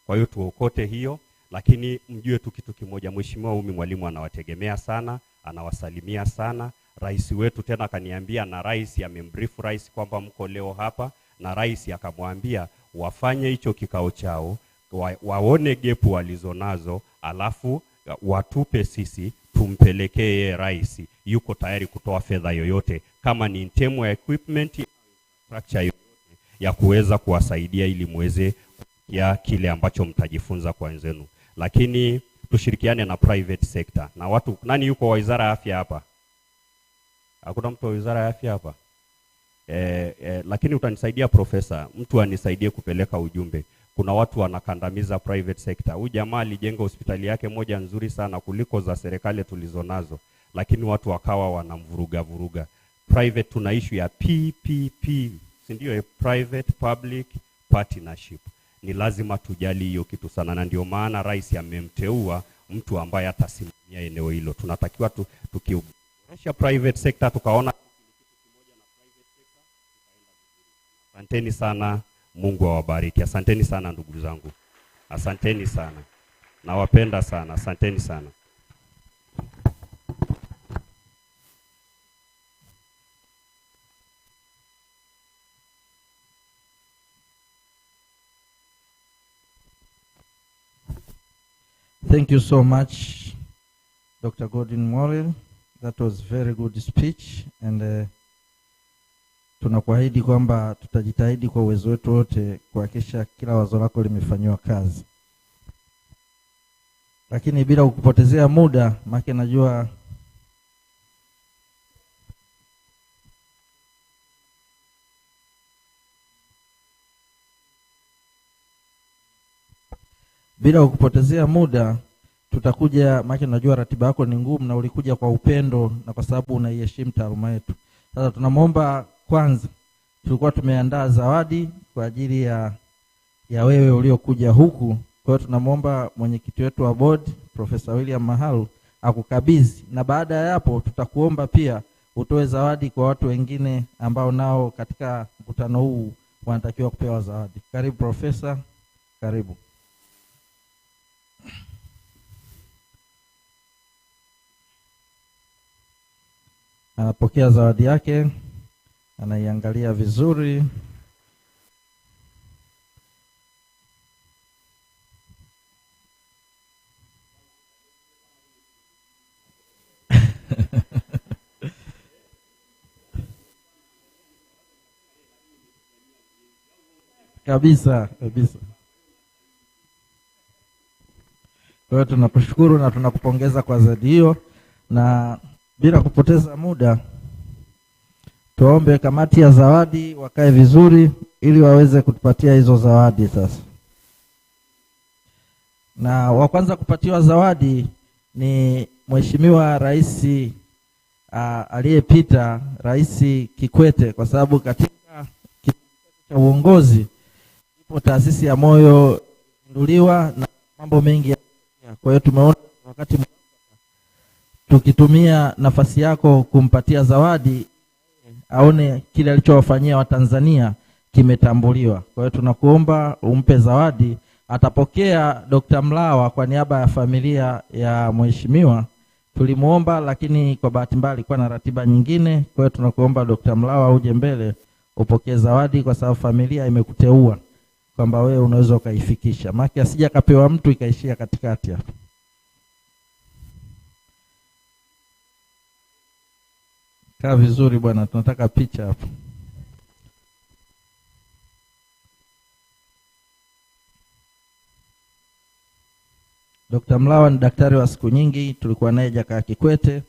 Speaker 5: Kwa hiyo tuokote hiyo. Lakini mjue tu kitu kimoja, Mheshimiwa Umi Mwalimu anawategemea sana, anawasalimia sana. Rais wetu tena akaniambia, na rais amembrief rais kwamba mko leo hapa, na rais akamwambia wafanye hicho kikao chao, waone gepu walizonazo, alafu watupe sisi, tumpelekee rais. Yuko tayari kutoa fedha yoyote, kama ni intemu ya equipment, structure ya kuweza kuwasaidia ili muweze ya kile ambacho mtajifunza kwa wenzenu. Lakini tushirikiane na private sector. Na watu, nani yuko wa Wizara ya Afya hapa? Hakuna mtu wa Wizara ya Afya hapa? Lakini utanisaidia Profesa, mtu anisaidie kupeleka ujumbe. Kuna watu wanakandamiza private sector. Huyu jamaa alijenga hospitali yake moja nzuri sana kuliko za serikali tulizonazo, lakini watu wakawa wanamvuruga. Private tuna issue ya PPP, si ndio? Private public partnership. Ni lazima tujali hiyo kitu sana, na ndio maana rais amemteua mtu ambaye atasimamia eneo hilo. Tunatakiwa tukiboresha private sector, tukaona kitu kimoja na private sector, tukaenda vizuri. Asanteni sana, Mungu awabariki. Asanteni sana ndugu zangu. Asanteni sana. Nawapenda sana. Asanteni sana.
Speaker 2: Thank you so much, Dr. Gordon Morel. That was very good speech, and tunakuahidi kwamba tutajitahidi kwa uwezo wetu wote kuhakikisha kila wazo lako limefanywa kazi. Lakini bila kukupotezea muda, maana najua bila kukupotezea muda tutakuja, maana najua ratiba yako ni ngumu na ulikuja kwa upendo na kwa sababu unaiheshimu taaluma yetu. Sasa tunamwomba kwanza, tulikuwa tumeandaa zawadi kwa ajili ya wewe uliokuja huku. Kwa hiyo tunamwomba mwenyekiti wetu wa board Professor William Mahalu akukabidhi, na baada ya hapo tutakuomba pia utoe zawadi kwa watu wengine ambao nao katika mkutano huu wanatakiwa kupewa zawadi. Karibu Profesa, karibu. Anapokea zawadi yake, anaiangalia vizuri. Kabisa. Kwa hiyo tunakushukuru na tunakupongeza kwa zawadi hiyo, na bila kupoteza muda tuombe kamati ya zawadi wakae vizuri ili waweze kutupatia hizo zawadi sasa. Na wa kwanza kupatiwa zawadi ni Mheshimiwa Rais aliyepita, Rais Kikwete, kwa sababu katika cha uongozi ipo taasisi ya Moyo induliwa na mambo mengi ya. Kwa hiyo tumeona wakati tukitumia nafasi yako kumpatia zawadi, aone kile alichowafanyia Watanzania kimetambuliwa. Kwa hiyo tunakuomba umpe zawadi. Atapokea Dr. Mlawa kwa niaba ya familia ya mheshimiwa. Tulimuomba lakini kwa bahati mbaya alikuwa na ratiba nyingine. Kwa hiyo tunakuomba Dr. Mlawa uje mbele upokee zawadi, kwa sababu familia imekuteua kwamba wewe unaweza ukaifikisha. Maki asija kapewa mtu ikaishia katikati hapo. Kaa vizuri bwana, tunataka picha hapo. Dr. Mlawa ni daktari wa siku nyingi, tulikuwa naye Jakaya Kikwete.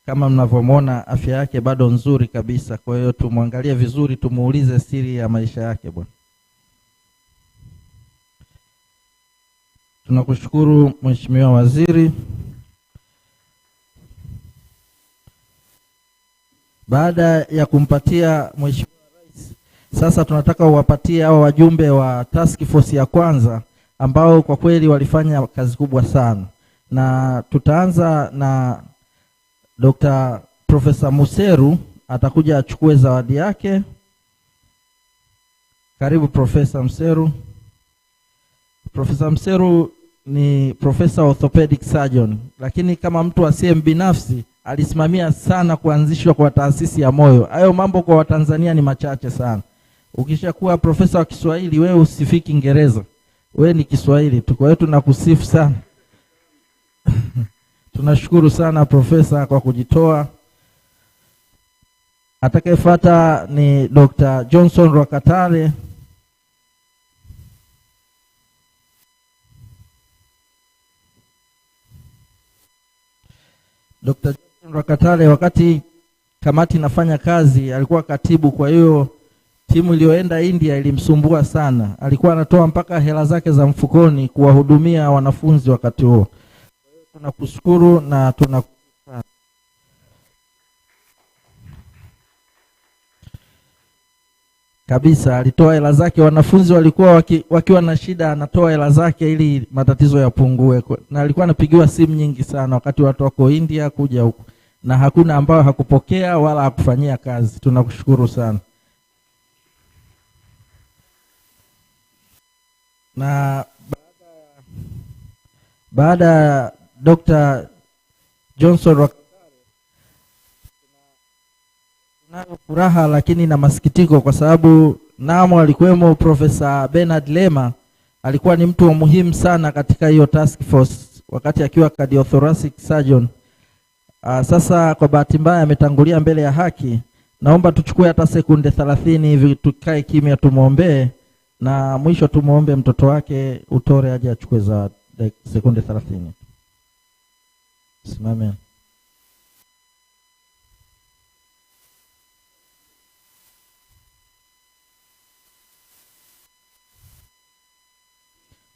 Speaker 2: Kama mnavyomuona afya yake bado nzuri kabisa. Kwa hiyo tumwangalie vizuri, tumuulize siri ya maisha yake bwana. Tunakushukuru Mheshimiwa Waziri. Baada ya kumpatia Mheshimiwa Rais, sasa tunataka uwapatie hao wajumbe wa task force ya kwanza ambao kwa kweli walifanya kazi kubwa sana. Na tutaanza na Dr. Professor Museru, atakuja achukue zawadi yake. Karibu Professor Museru. Professor Museru ni Professor Orthopedic Surgeon, lakini kama mtu asiye mbinafsi alisimamia sana kuanzishwa kwa taasisi ya Moyo. Hayo mambo kwa Watanzania ni machache sana. Ukishakuwa profesa wa Kiswahili wewe usifiki Kiingereza. Wewe ni Kiswahili tu. Kwa hiyo tunakusifu sana. Tunashukuru sana profesa kwa kujitoa. Atakayefuata ni Dr. Johnson Rwakatare. Dr. Johnson Rwakatare wakati kamati inafanya kazi alikuwa katibu, kwa hiyo timu iliyoenda India ilimsumbua sana. Alikuwa anatoa mpaka hela zake za mfukoni kuwahudumia wanafunzi wakati huo. Tunakushukuru na tunakushukuru. Kabisa alitoa hela zake, wanafunzi walikuwa wakiwa na shida anatoa hela zake ili matatizo yapungue. Na alikuwa anapigiwa simu nyingi sana wakati watu wako India kuja huku, na hakuna ambao hakupokea wala hakufanyia kazi. Tunakushukuru sana. Na baada ya Dr. Johnson Rwakatare, tunayo furaha lakini na masikitiko kwa sababu namo alikuwemo Professor Bernard Lema. Alikuwa ni mtu muhimu sana katika hiyo task force wakati akiwa cardiothoracic surgeon. Sasa kwa bahati mbaya ametangulia mbele ya haki. Naomba tuchukue hata sekunde 30 hivi tukae kimya tumuombee, na mwisho tumuombe mtoto wake Utore aje achukue za sekunde 30. Simame.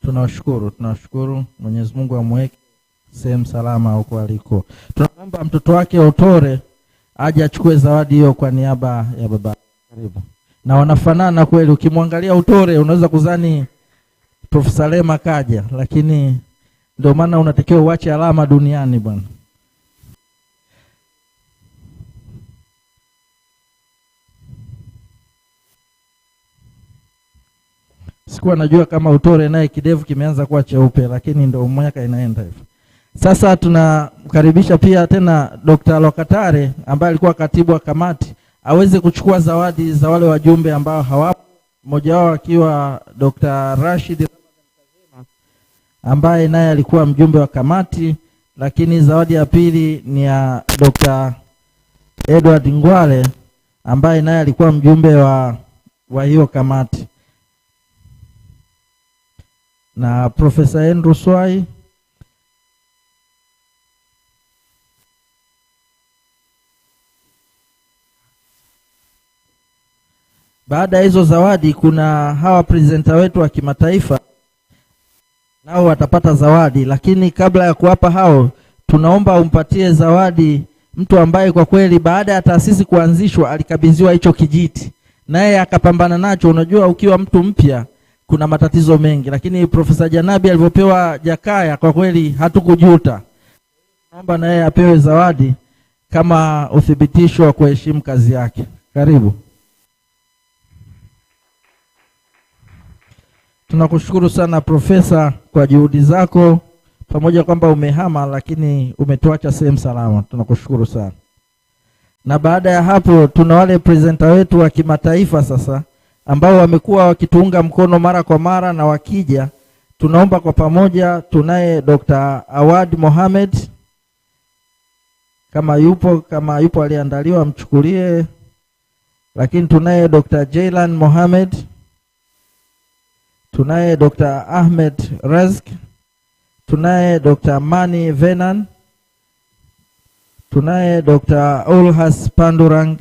Speaker 2: Tunashukuru Mwenyezi Mungu amweke sehemu salama huko aliko. Tunaomba mtoto wake Otore aje achukue zawadi hiyo kwa niaba ya baba. Karibu. Na wanafanana kweli, ukimwangalia Otore unaweza kuzani Profesa Lema kaja, lakini ndio maana unatakiwa uache alama duniani bwana. Sikuwa najua kama Otore naye kidevu kimeanza kuwa cheupe, lakini ndio mwaka inaenda hivyo. Sasa tunamkaribisha pia tena Dr. Lokatare ambaye alikuwa katibu wa kamati aweze kuchukua zawadi za wale wajumbe ambao hawapo, mmoja wao akiwa Dr. Rashid ambaye naye alikuwa mjumbe wa kamati, lakini zawadi ya pili ni ya Dr. Edward Ngwale ambaye naye alikuwa mjumbe wa hiyo kamati, na Profesa Andrew Swai. Baada ya hizo zawadi kuna hawa presenter wetu wa kimataifa nao watapata zawadi, lakini kabla ya kuwapa hao tunaomba umpatie zawadi mtu ambaye kwa kweli baada ya taasisi kuanzishwa alikabidhiwa hicho kijiti naye akapambana nacho. Unajua ukiwa mtu mpya kuna matatizo mengi, lakini Profesa Janabi alivyopewa Jakaya kwa kweli hatukujuta. Naomba naye apewe zawadi kama uthibitisho wa kuheshimu kazi yake. Karibu. Tunakushukuru sana Profesa kwa juhudi zako, pamoja kwamba umehama lakini umetuacha sehemu salama. Tunakushukuru sana. Na baada ya hapo tuna wale presenter wetu wa kimataifa sasa ambao wamekuwa wakituunga mkono mara kwa mara na wakija. Tunaomba kwa pamoja, tunaye Dr. Awad Mohamed, kama yupo aliandaliwa mchukulie, lakini tunaye Dr. Jailan Mohamed, tunaye Dr. Ahmed Razk, tunaye Dr. Mani Venan, tunaye Dr. Ulhas Pandurang,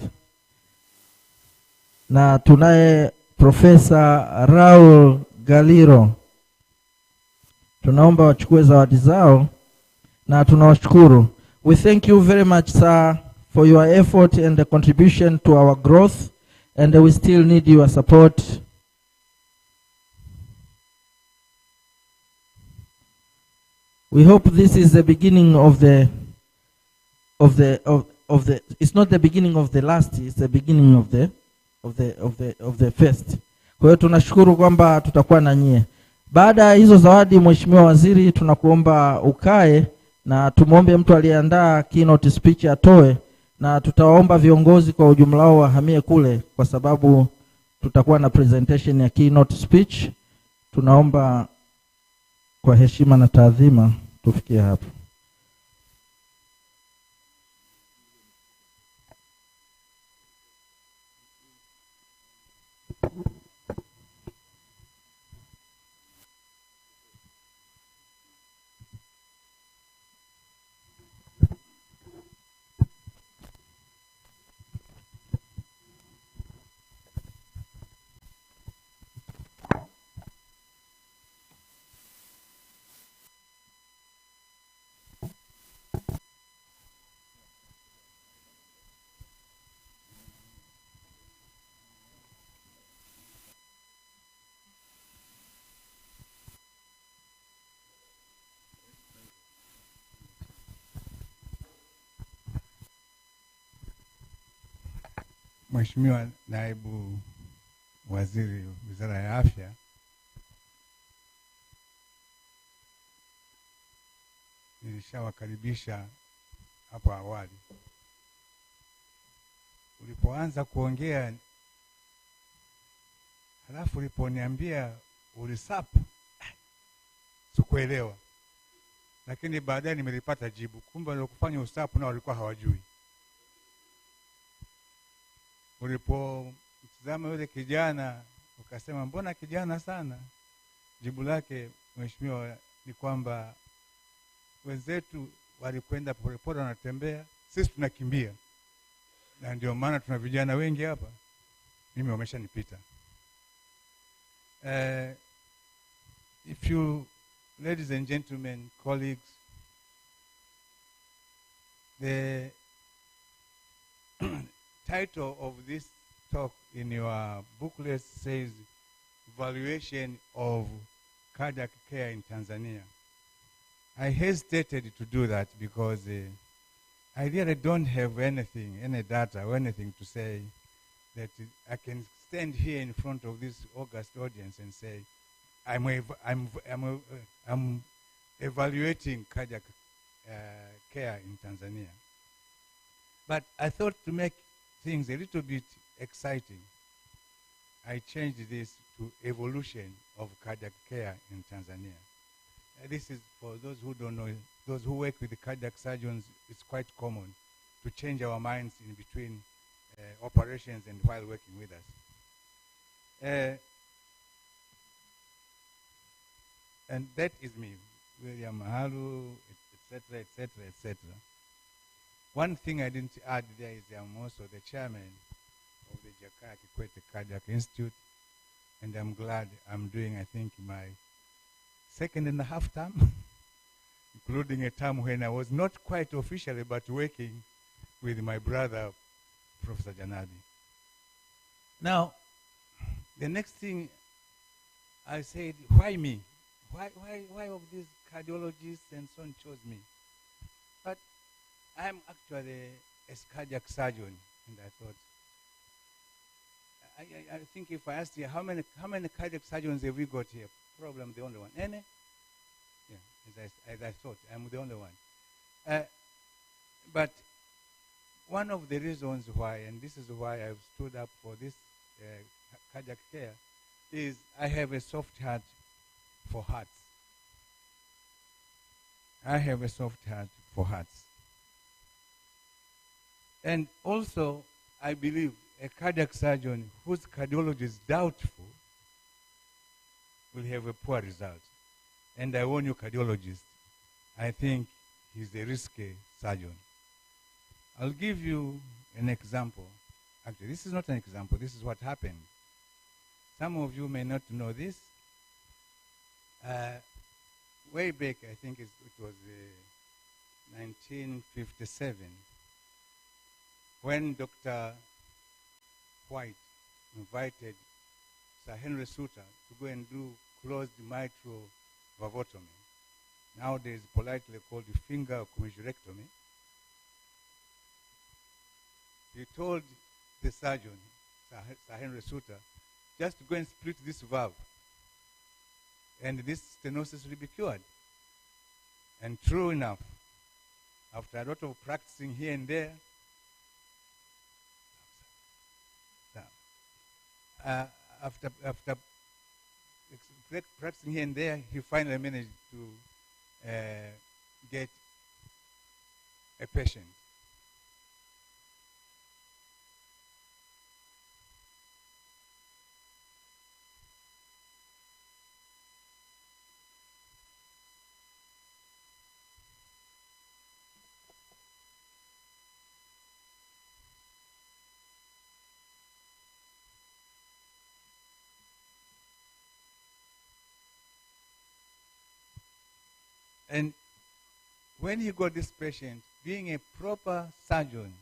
Speaker 2: na tunaye Profesa Raul Galiro. Tunaomba wachukue zawadi zao na tunawashukuru. We thank you very much, sir, for your effort and the contribution to our growth, and we still need your support. We hope this is the beginning of the it's not the beginning of the last, it's the beginning of the first. Kwa hiyo tunashukuru kwamba tutakuwa na nyie. Baada ya hizo zawadi, Mheshimiwa Waziri, tunakuomba ukae na tumuombe mtu aliyeandaa keynote speech atoe, na tutawaomba viongozi kwa ujumla wao wahamie kule kwa sababu tutakuwa na presentation ya keynote speech. Tunaomba kwa heshima na taadhima tufikie hapo.
Speaker 6: Mheshimiwa Naibu Waziri Wizara ya Afya, nilishawakaribisha hapo awali. Ulipoanza kuongea, halafu uliponiambia ulisapu, sikuelewa. Lakini baadaye nimelipata jibu. Kumbe waliokufanya usapu na walikuwa hawajui. Ulipomtazama yule kijana ukasema mbona kijana sana? Jibu lake Mheshimiwa ni kwamba wenzetu walikwenda polepole wanatembea, sisi tunakimbia. Na ndio maana tuna vijana wengi hapa. Mimi wameshanipita. If you, ladies and gentlemen, colleagues, The title of this talk in your booklet says Evaluation of Cardiac Care in Tanzania. I hesitated to do that because I really don't have anything, any data or anything to say that I can stand here in front of this august audience and say, I'm evaluating cardiac care in Tanzania. But I thought to make things a little bit exciting, I changed this to evolution of cardiac care in Tanzania. This is for those who don't know, those who work with the cardiac surgeons, it's quite common to change our minds in between operations and while working with us. And that is me, William Mahalu, etc., etc., etc. One thing I didn't add there is I'm also the chairman of the Jakaya Kikwete Cardiac Institute, and I'm glad I'm doing, I think, my 2.5 term, including a term when I was not quite officially, but working with my brother, Professor Janabi. Now, the next thing I said, why me? Why of these cardiologists and so on chose me? But I'm actually a cardiac surgeon, and I thought, I think if I asked you, how many cardiac surgeons have we got here? Probably I'm the only one. Any? Yeah, as I thought, I'm the only one. But one of the reasons why, and this is why I've stood up for this cardiac care, is I have a soft heart for hearts. I have a soft heart for hearts. And also, I believe a cardiac surgeon whose cardiology is doubtful will have a poor result. And I warn you, cardiologists, I think he's a risky surgeon. I'll give you an example. Actually, this is not an example. This is what happened. Some of you may not know this. Way back, I think it was 1957, when Dr. White invited Sir Henry Suter to go and do closed mitral valvotomy, nowadays politely called finger commissurectomy. He told the surgeon, Sir Henry Suter, just to go and split this valve, and this stenosis will be cured. And true enough, after a lot of practicing here and there, after practicing here and there, he finally managed to get a patient. And when he got this patient, being a proper surgeon,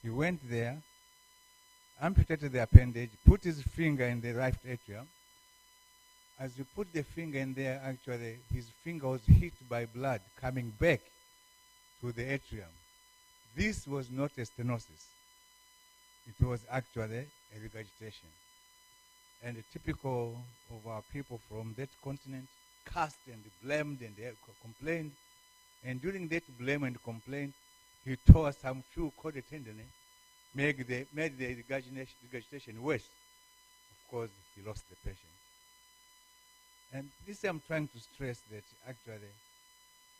Speaker 6: he went there, amputated the appendage, put his finger in the right atrium. As you put the finger in there, actually, his finger was hit by blood coming back to the atrium. This was not a stenosis. It was actually a regurgitation. And typical of our people from that continent, cursed and blamed and complained. And during that blame and complaint, he tore some few corded tendon, made the regurgitation worse. Of course, he lost the patient. And this I'm trying to stress that actually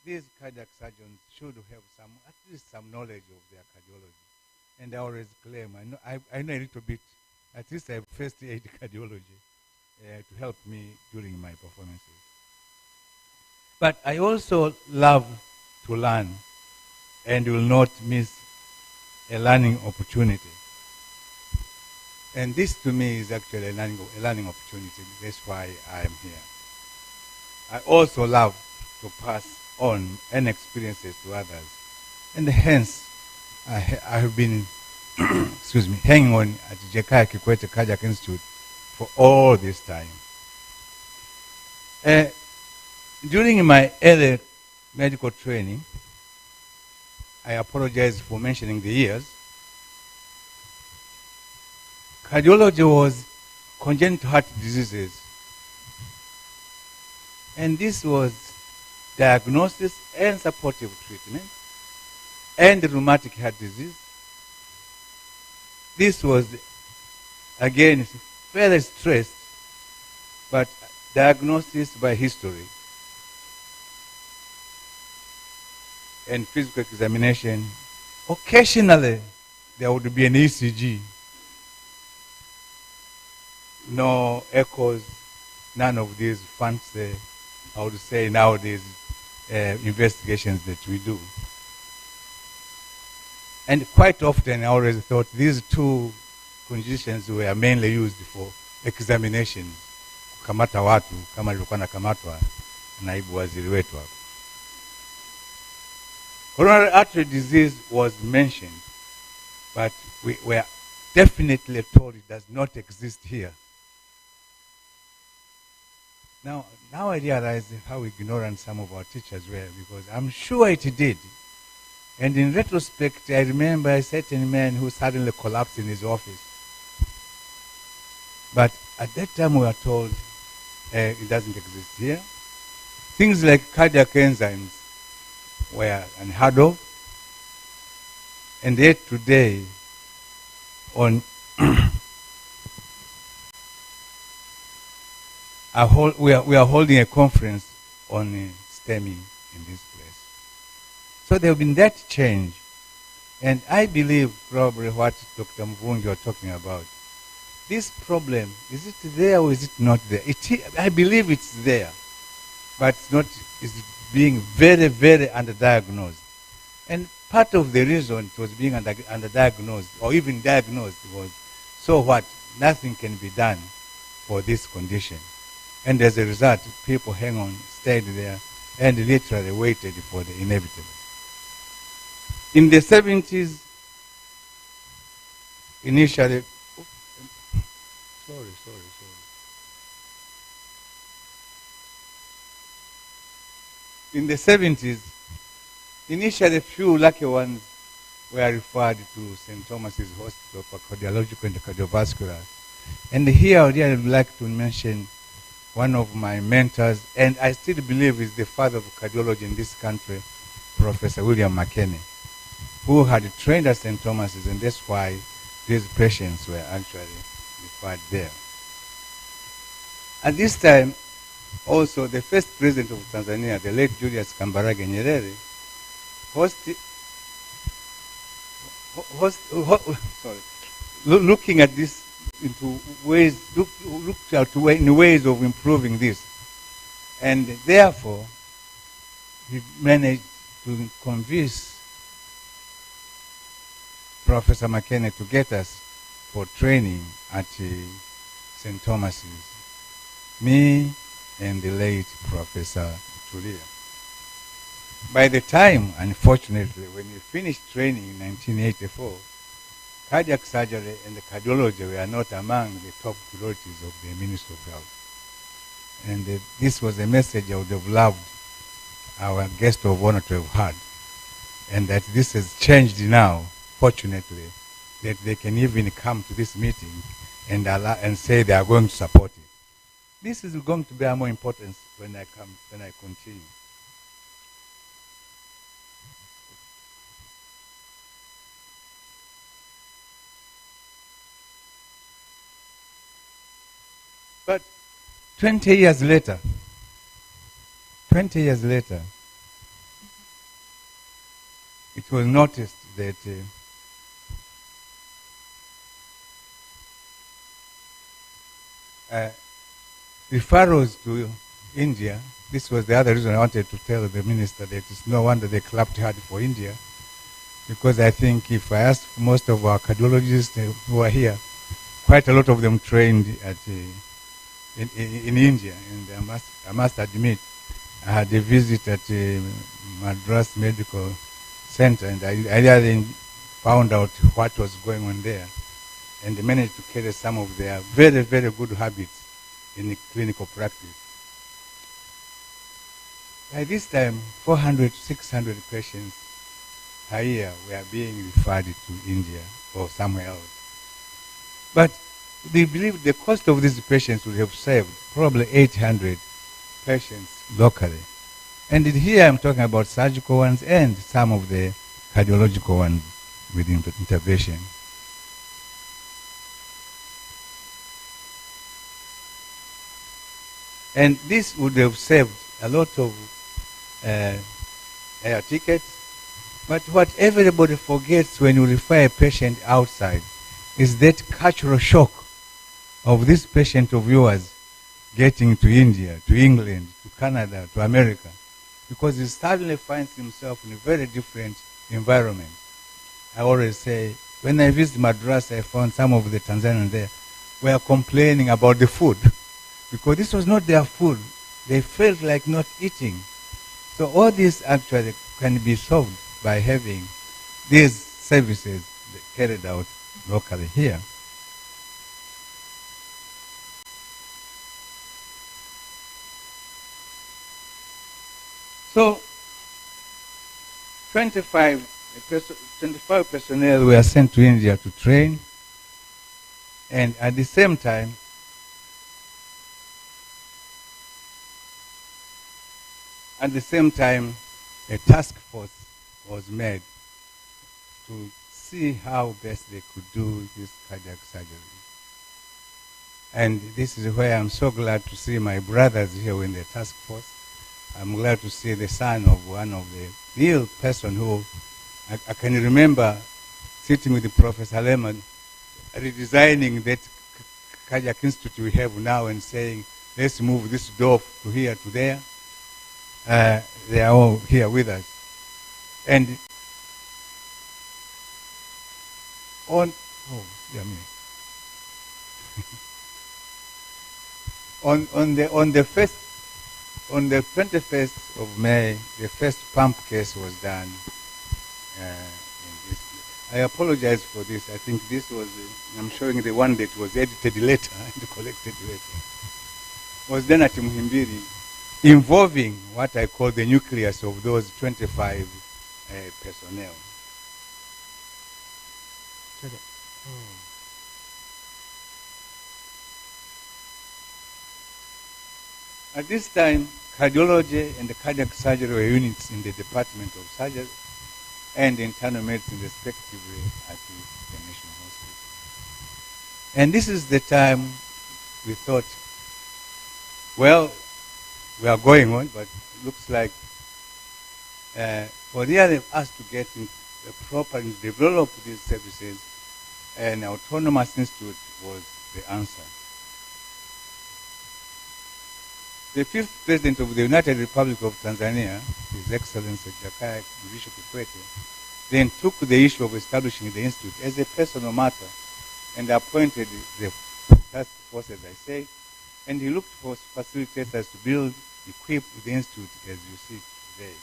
Speaker 6: these cardiac surgeons should have at least some knowledge of their cardiology. And I always claim, I know a little bit, at least I have first aid cardiology to help me during my performances. But I also love to learn and will not miss a learning opportunity. And this to me is actually a learning opportunity. That's why I am here. I also love to pass on any experiences to others. And hence, I have been, excuse me, hanging on at Jakaya Kikwete Cardiac Institute for all this time. During my early medical training, I apologize for mentioning the years, cardiology was congenital heart diseases. And this was diagnosis and supportive treatment, and rheumatic heart disease. This was, again, fairly stressed, but diagnosis by history and physical examination. Occasionally, there would be an ECG. No echoes, none of these fancy, I would say nowadays, investigations that we do. And quite often I always thought these two conditions were mainly used for examinations. Kukamata watu, kama ilikuwa nakamatwa naibu waziri wetu hapo. Coronary artery disease was mentioned, but we were definitely told it does not exist here. Now I realize how ignorant some of our teachers were, because I'm sure it did. And in retrospect, I remember a certain man who suddenly collapsed in his office. But at that time we were told it doesn't exist here. Things like cardiac enzymes were unheard of. And yet today, on we are holding a conference on STEMI in this place. So there have been that change. And I believe probably what Dr. Mvungi was talking about. This problem, is it there or is it not there? I believe it's there, but it's being very, very underdiagnosed. And part of the reason it was being underdiagnosed, or even diagnosed, was, so what? Nothing can be done for this condition. And as a result, people hang on, stayed there, and literally waited for the inevitable. In the 70s, initially, sorry. In the 70s, initially few lucky ones were referred to St. Thomas's Hospital for cardiological and cardiovascular. And here I would really like to mention one of my mentors, and I still believe is the father of cardiology in this country, Professor William McKenney, who had trained at St. Thomas's, and that's why these patients were actually referred there. At this time, also the first president of Tanzania, the late Julius Kambarage Nyerere, looking at this into ways, looked out in ways of improving this. And therefore, he managed to convince Professor McKenney to get us for training at St. Thomas's. Me and the late Professor Tulia. By the time, unfortunately, when we finished training in 1984, cardiac surgery and cardiology were not among the top priorities of the Ministry of Health. And this was a message I would have loved our guest of honor to have heard. And that this has changed now, fortunately, that they can even come to this meeting and say they are going to support it. This is going to bear more importance when I continue. But 20 years later, it was noticed that referrals to India, this was the other reason I wanted to tell the minister that it's no wonder they clapped hard for India, because I think if I ask most of our cardiologists who are here, quite a lot of them trained at in India, and I must admit, I had a visit at Madras Medical center, and I then found out what was going on there, and they managed to carry some of their very, very good habits in the clinical practice. By this time, 400 to 600 patients a year were being referred to India or somewhere else. But they believe the cost of these patients would have saved probably 800 patients locally. And here I'm talking about surgical ones and some of the cardiological ones with intervention. And this would have saved a lot of air tickets. But what everybody forgets when you refer a patient outside is that cultural shock of this patient of yours getting to India, to England, to Canada, to America, because he suddenly finds himself in a very different environment. I always say, when I visited Madras, I found some of the Tanzanians there were complaining about the food, because this was not their food. They felt like not eating. So all this actually can be solved by having these services carried out locally here. So 25 personnel were sent to India to train, and at the same time, a task force was made to see how best they could do this cardiac surgery. And this is where I'm so glad to see my brothers here in the task force. I'm glad to see the son of one of the real person who I can remember sitting with Professor Lehman redesigning that cardiac institute we have now and saying, let's move this door to here to there. They are all here with us. And on the 21st of May, the first pump case was done. I apologize for this. I think this was, I'm showing the one that was edited later and collected later. Was done at Muhimbili, involving what I call the nucleus of those 25 personnel. At this time, cardiology and the cardiac surgery were units in the Department of Surgery and internal medicine, respectively, at the National Hospital. And this is the time we thought, well, we are going on, but it looks like for really us to get in proper and develop these services, an autonomous institute was the answer. The fifth president of the United Republic of Tanzania, His Excellency Jakaya Mrisho Kikwete, then took the issue of establishing the institute as a personal matter and appointed the task force, as I say, and he looked for facilitators to build, equip the institute as you see today.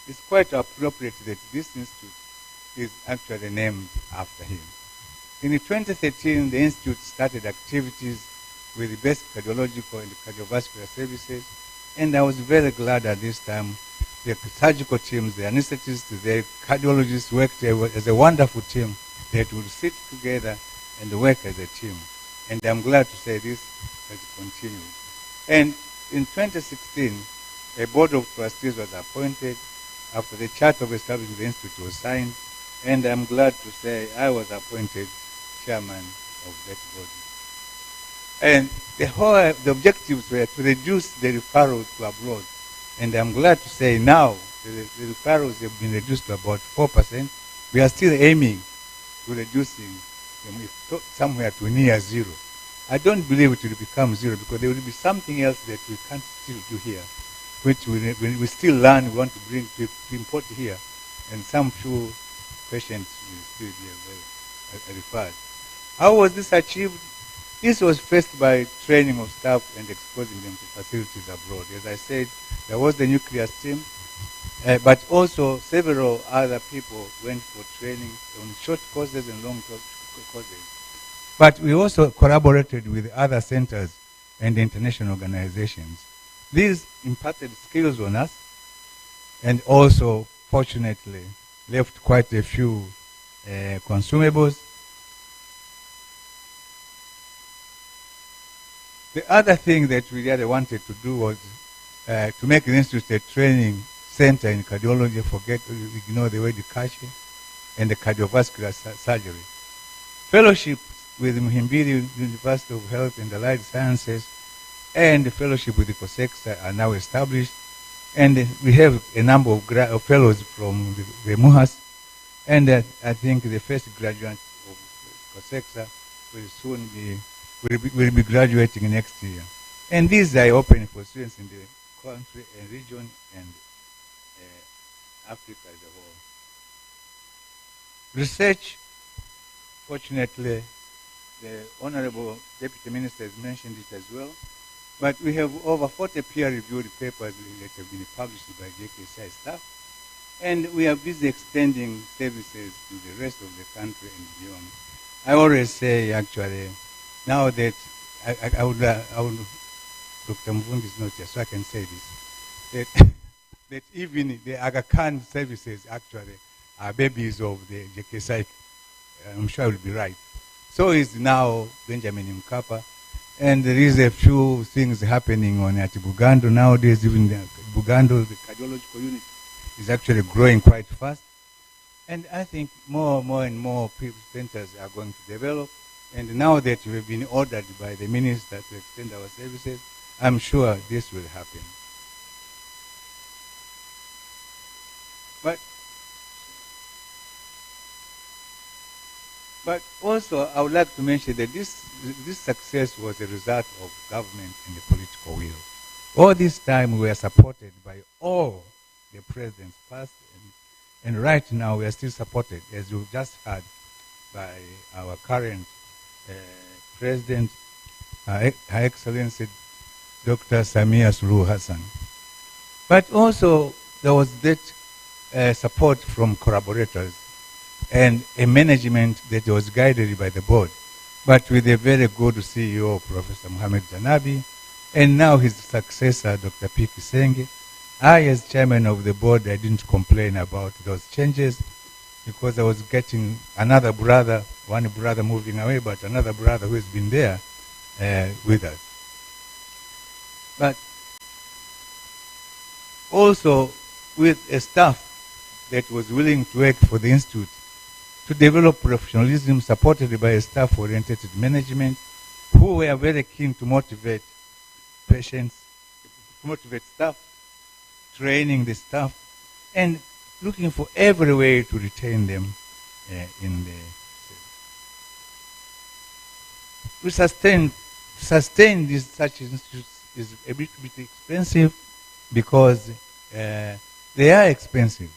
Speaker 6: It's quite appropriate that this institute is actually named after him. In 2013, the institute started activities with the best cardiological and cardiovascular services, and I was very glad at this time the surgical teams, the anesthetists, the cardiologists worked as a wonderful team that would sit together and work as a team. And I'm glad to say this has continued. And in 2016, a board of trustees was appointed after the charter of establishing the institute was signed, and I'm glad to say I was appointed chairman of that body. And the objectives were to reduce the referrals to abroad. And I'm glad to say now the referrals have been reduced to about 4%. We are still aiming to reducing them somewhere to near zero. I don't believe it will become zero because there will be something else that we can't still do here, which we still learn, we want to bring to import here, and some few patients will still be referred. How was this achieved? This was first by training of staff and exposing them to facilities abroad. As I said, there was the nucleus team, But also several other people went for training on short courses and long courses. But we also collaborated with other centers and international organizations. These imparted skills on us and also, fortunately, left quite a few consumables. The other thing that we really wanted to do was to make the institute a training center in cardiology, ignore the education, and the cardiovascular surgery. Fellowship with Muhimbili University of Health and Allied Sciences and the fellowship with the COSEXA are now established. And we have a number of fellows from the MUHAS. And I think the first graduate of COSEXA will be graduating next year. And these are open for students in the country and region and Africa as a whole. Research, fortunately, the Honorable Deputy Minister has mentioned it as well, but we have over 40 peer-reviewed papers that have been published by JKCI staff, and we are busy extending services to the rest of the country and beyond. I always say, actually, now that I would Dr. Mvundi is not here, so I can say this, that even the Aga Khan services actually are babies of the JKCI. I'm sure I will be right. So is now Benjamin Mkapa, and there is a few things happening at Bugando nowadays. Even the Bugando, the cardiological unit, is actually growing quite fast. And I think more and more centers are going to develop. And now that we have been ordered by the minister to extend our services, I'm sure this will happen. But also, I would like to mention that this success was a result of government and the political will. All this time, we were supported by all the presidents past, and right now we are still supported, as you just heard, by our current President, Her Excellency Dr. Samia Suluhu Hassan. But also, there was that support from collaborators and a management that was guided by the board, but with a very good CEO, Professor Mohamed Janabi, and now his successor, Dr. P. Kisenge. I, as chairman of the board, I didn't complain about those changes because I was getting another brother, one brother moving away, but another brother who has been there with us. But also with a staff that was willing to work for the institute to develop professionalism supported by a staff-oriented management who were very keen to motivate patients, motivate staff, training the staff, and looking for every way to retain them in the service. To sustain these such institutes is a bit expensive because they are expensive.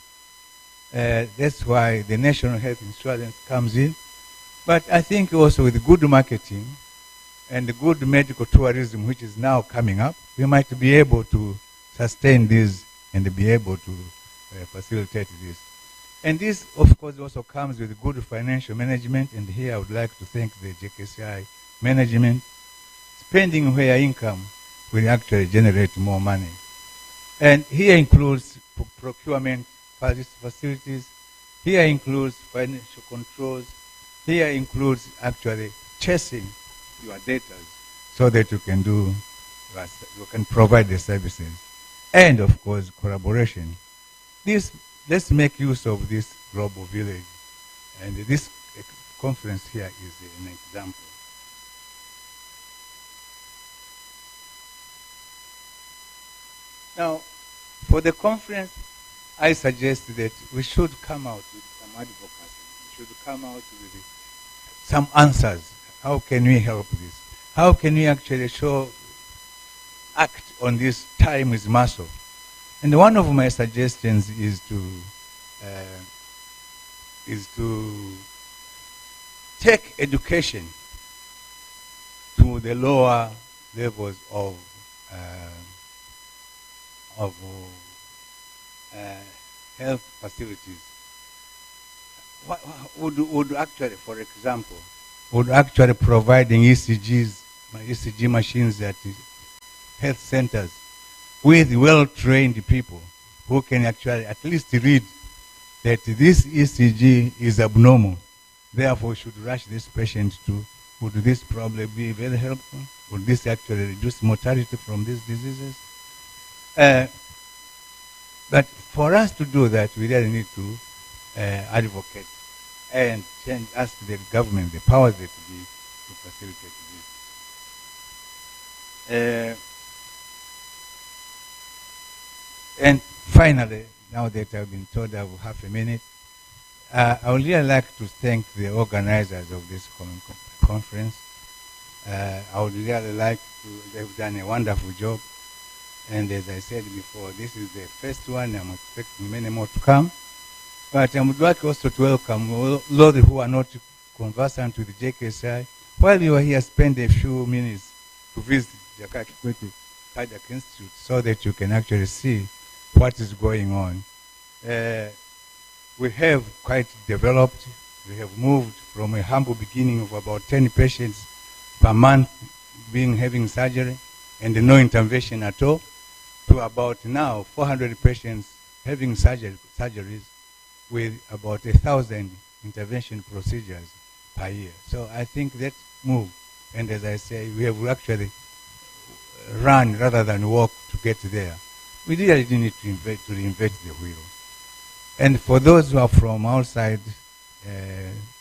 Speaker 6: That's why the national health insurance comes in. But I think also with good marketing and the good medical tourism, which is now coming up, we might be able to sustain this and be able to facilitate this. And this, of course, also comes with good financial management. And here I would like to thank the JKCI management. Spending where income will actually generate more money. And here includes procurement facilities. Here includes financial controls. Here includes actually chasing your data so that you can provide the services. And of course, collaboration. Let's make use of this global village. And this conference here is an example. Now, for the conference, I suggest that we should come out with some advocacy. We should come out with some answers. How can we help this? How can we actually act on this time is muscle? And one of my suggestions is to take education to the lower levels of health facilities. Would actually, for example, would actually providing ECG machines at the health centers with well-trained people who can actually at least read that this ECG is abnormal, therefore should rush this patient to, would this probably be very helpful? Would this actually reduce mortality from these diseases? But for us to do that, we really need to advocate and ask the government the powers that be to facilitate this. And finally, now that I've been told I have half a minute, I would really like to thank the organizers of this conference. I would really like to, they've done a wonderful job. And as I said before, this is the first one. I'm expecting many more to come. But I would like also to welcome all those who are not conversant with the JKSI. While you are here, spend a few minutes to visit Jakaya Kikwete Cardiac Institute so that you can actually see what is going on. We have quite developed. We have moved from a humble beginning of about 10 patients per month having surgery and no intervention at all, to about now 400 patients having surgeries with about 1,000 intervention procedures per year. So I think that move, and as I say, we have actually run rather than walk to get there. We really need to reinvent the wheel. And for those who are from outside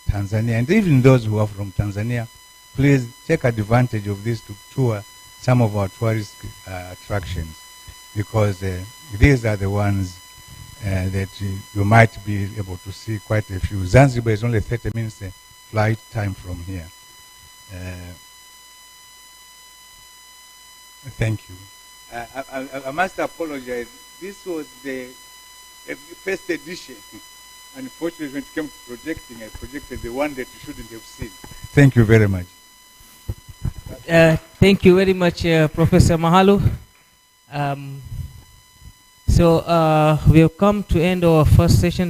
Speaker 6: Tanzania, and even those who are from Tanzania, please take advantage of this to tour some of our tourist attractions, because these are the ones that you might be able to see quite a few. Zanzibar is only 30 minutes flight time from here. Thank you. I must apologize. This was the first edition. Unfortunately, when it came to projecting, I projected the one that you shouldn't have seen. Thank you very much.
Speaker 1: Thank you very much, Professor Mahalo. So we have come to end our first session.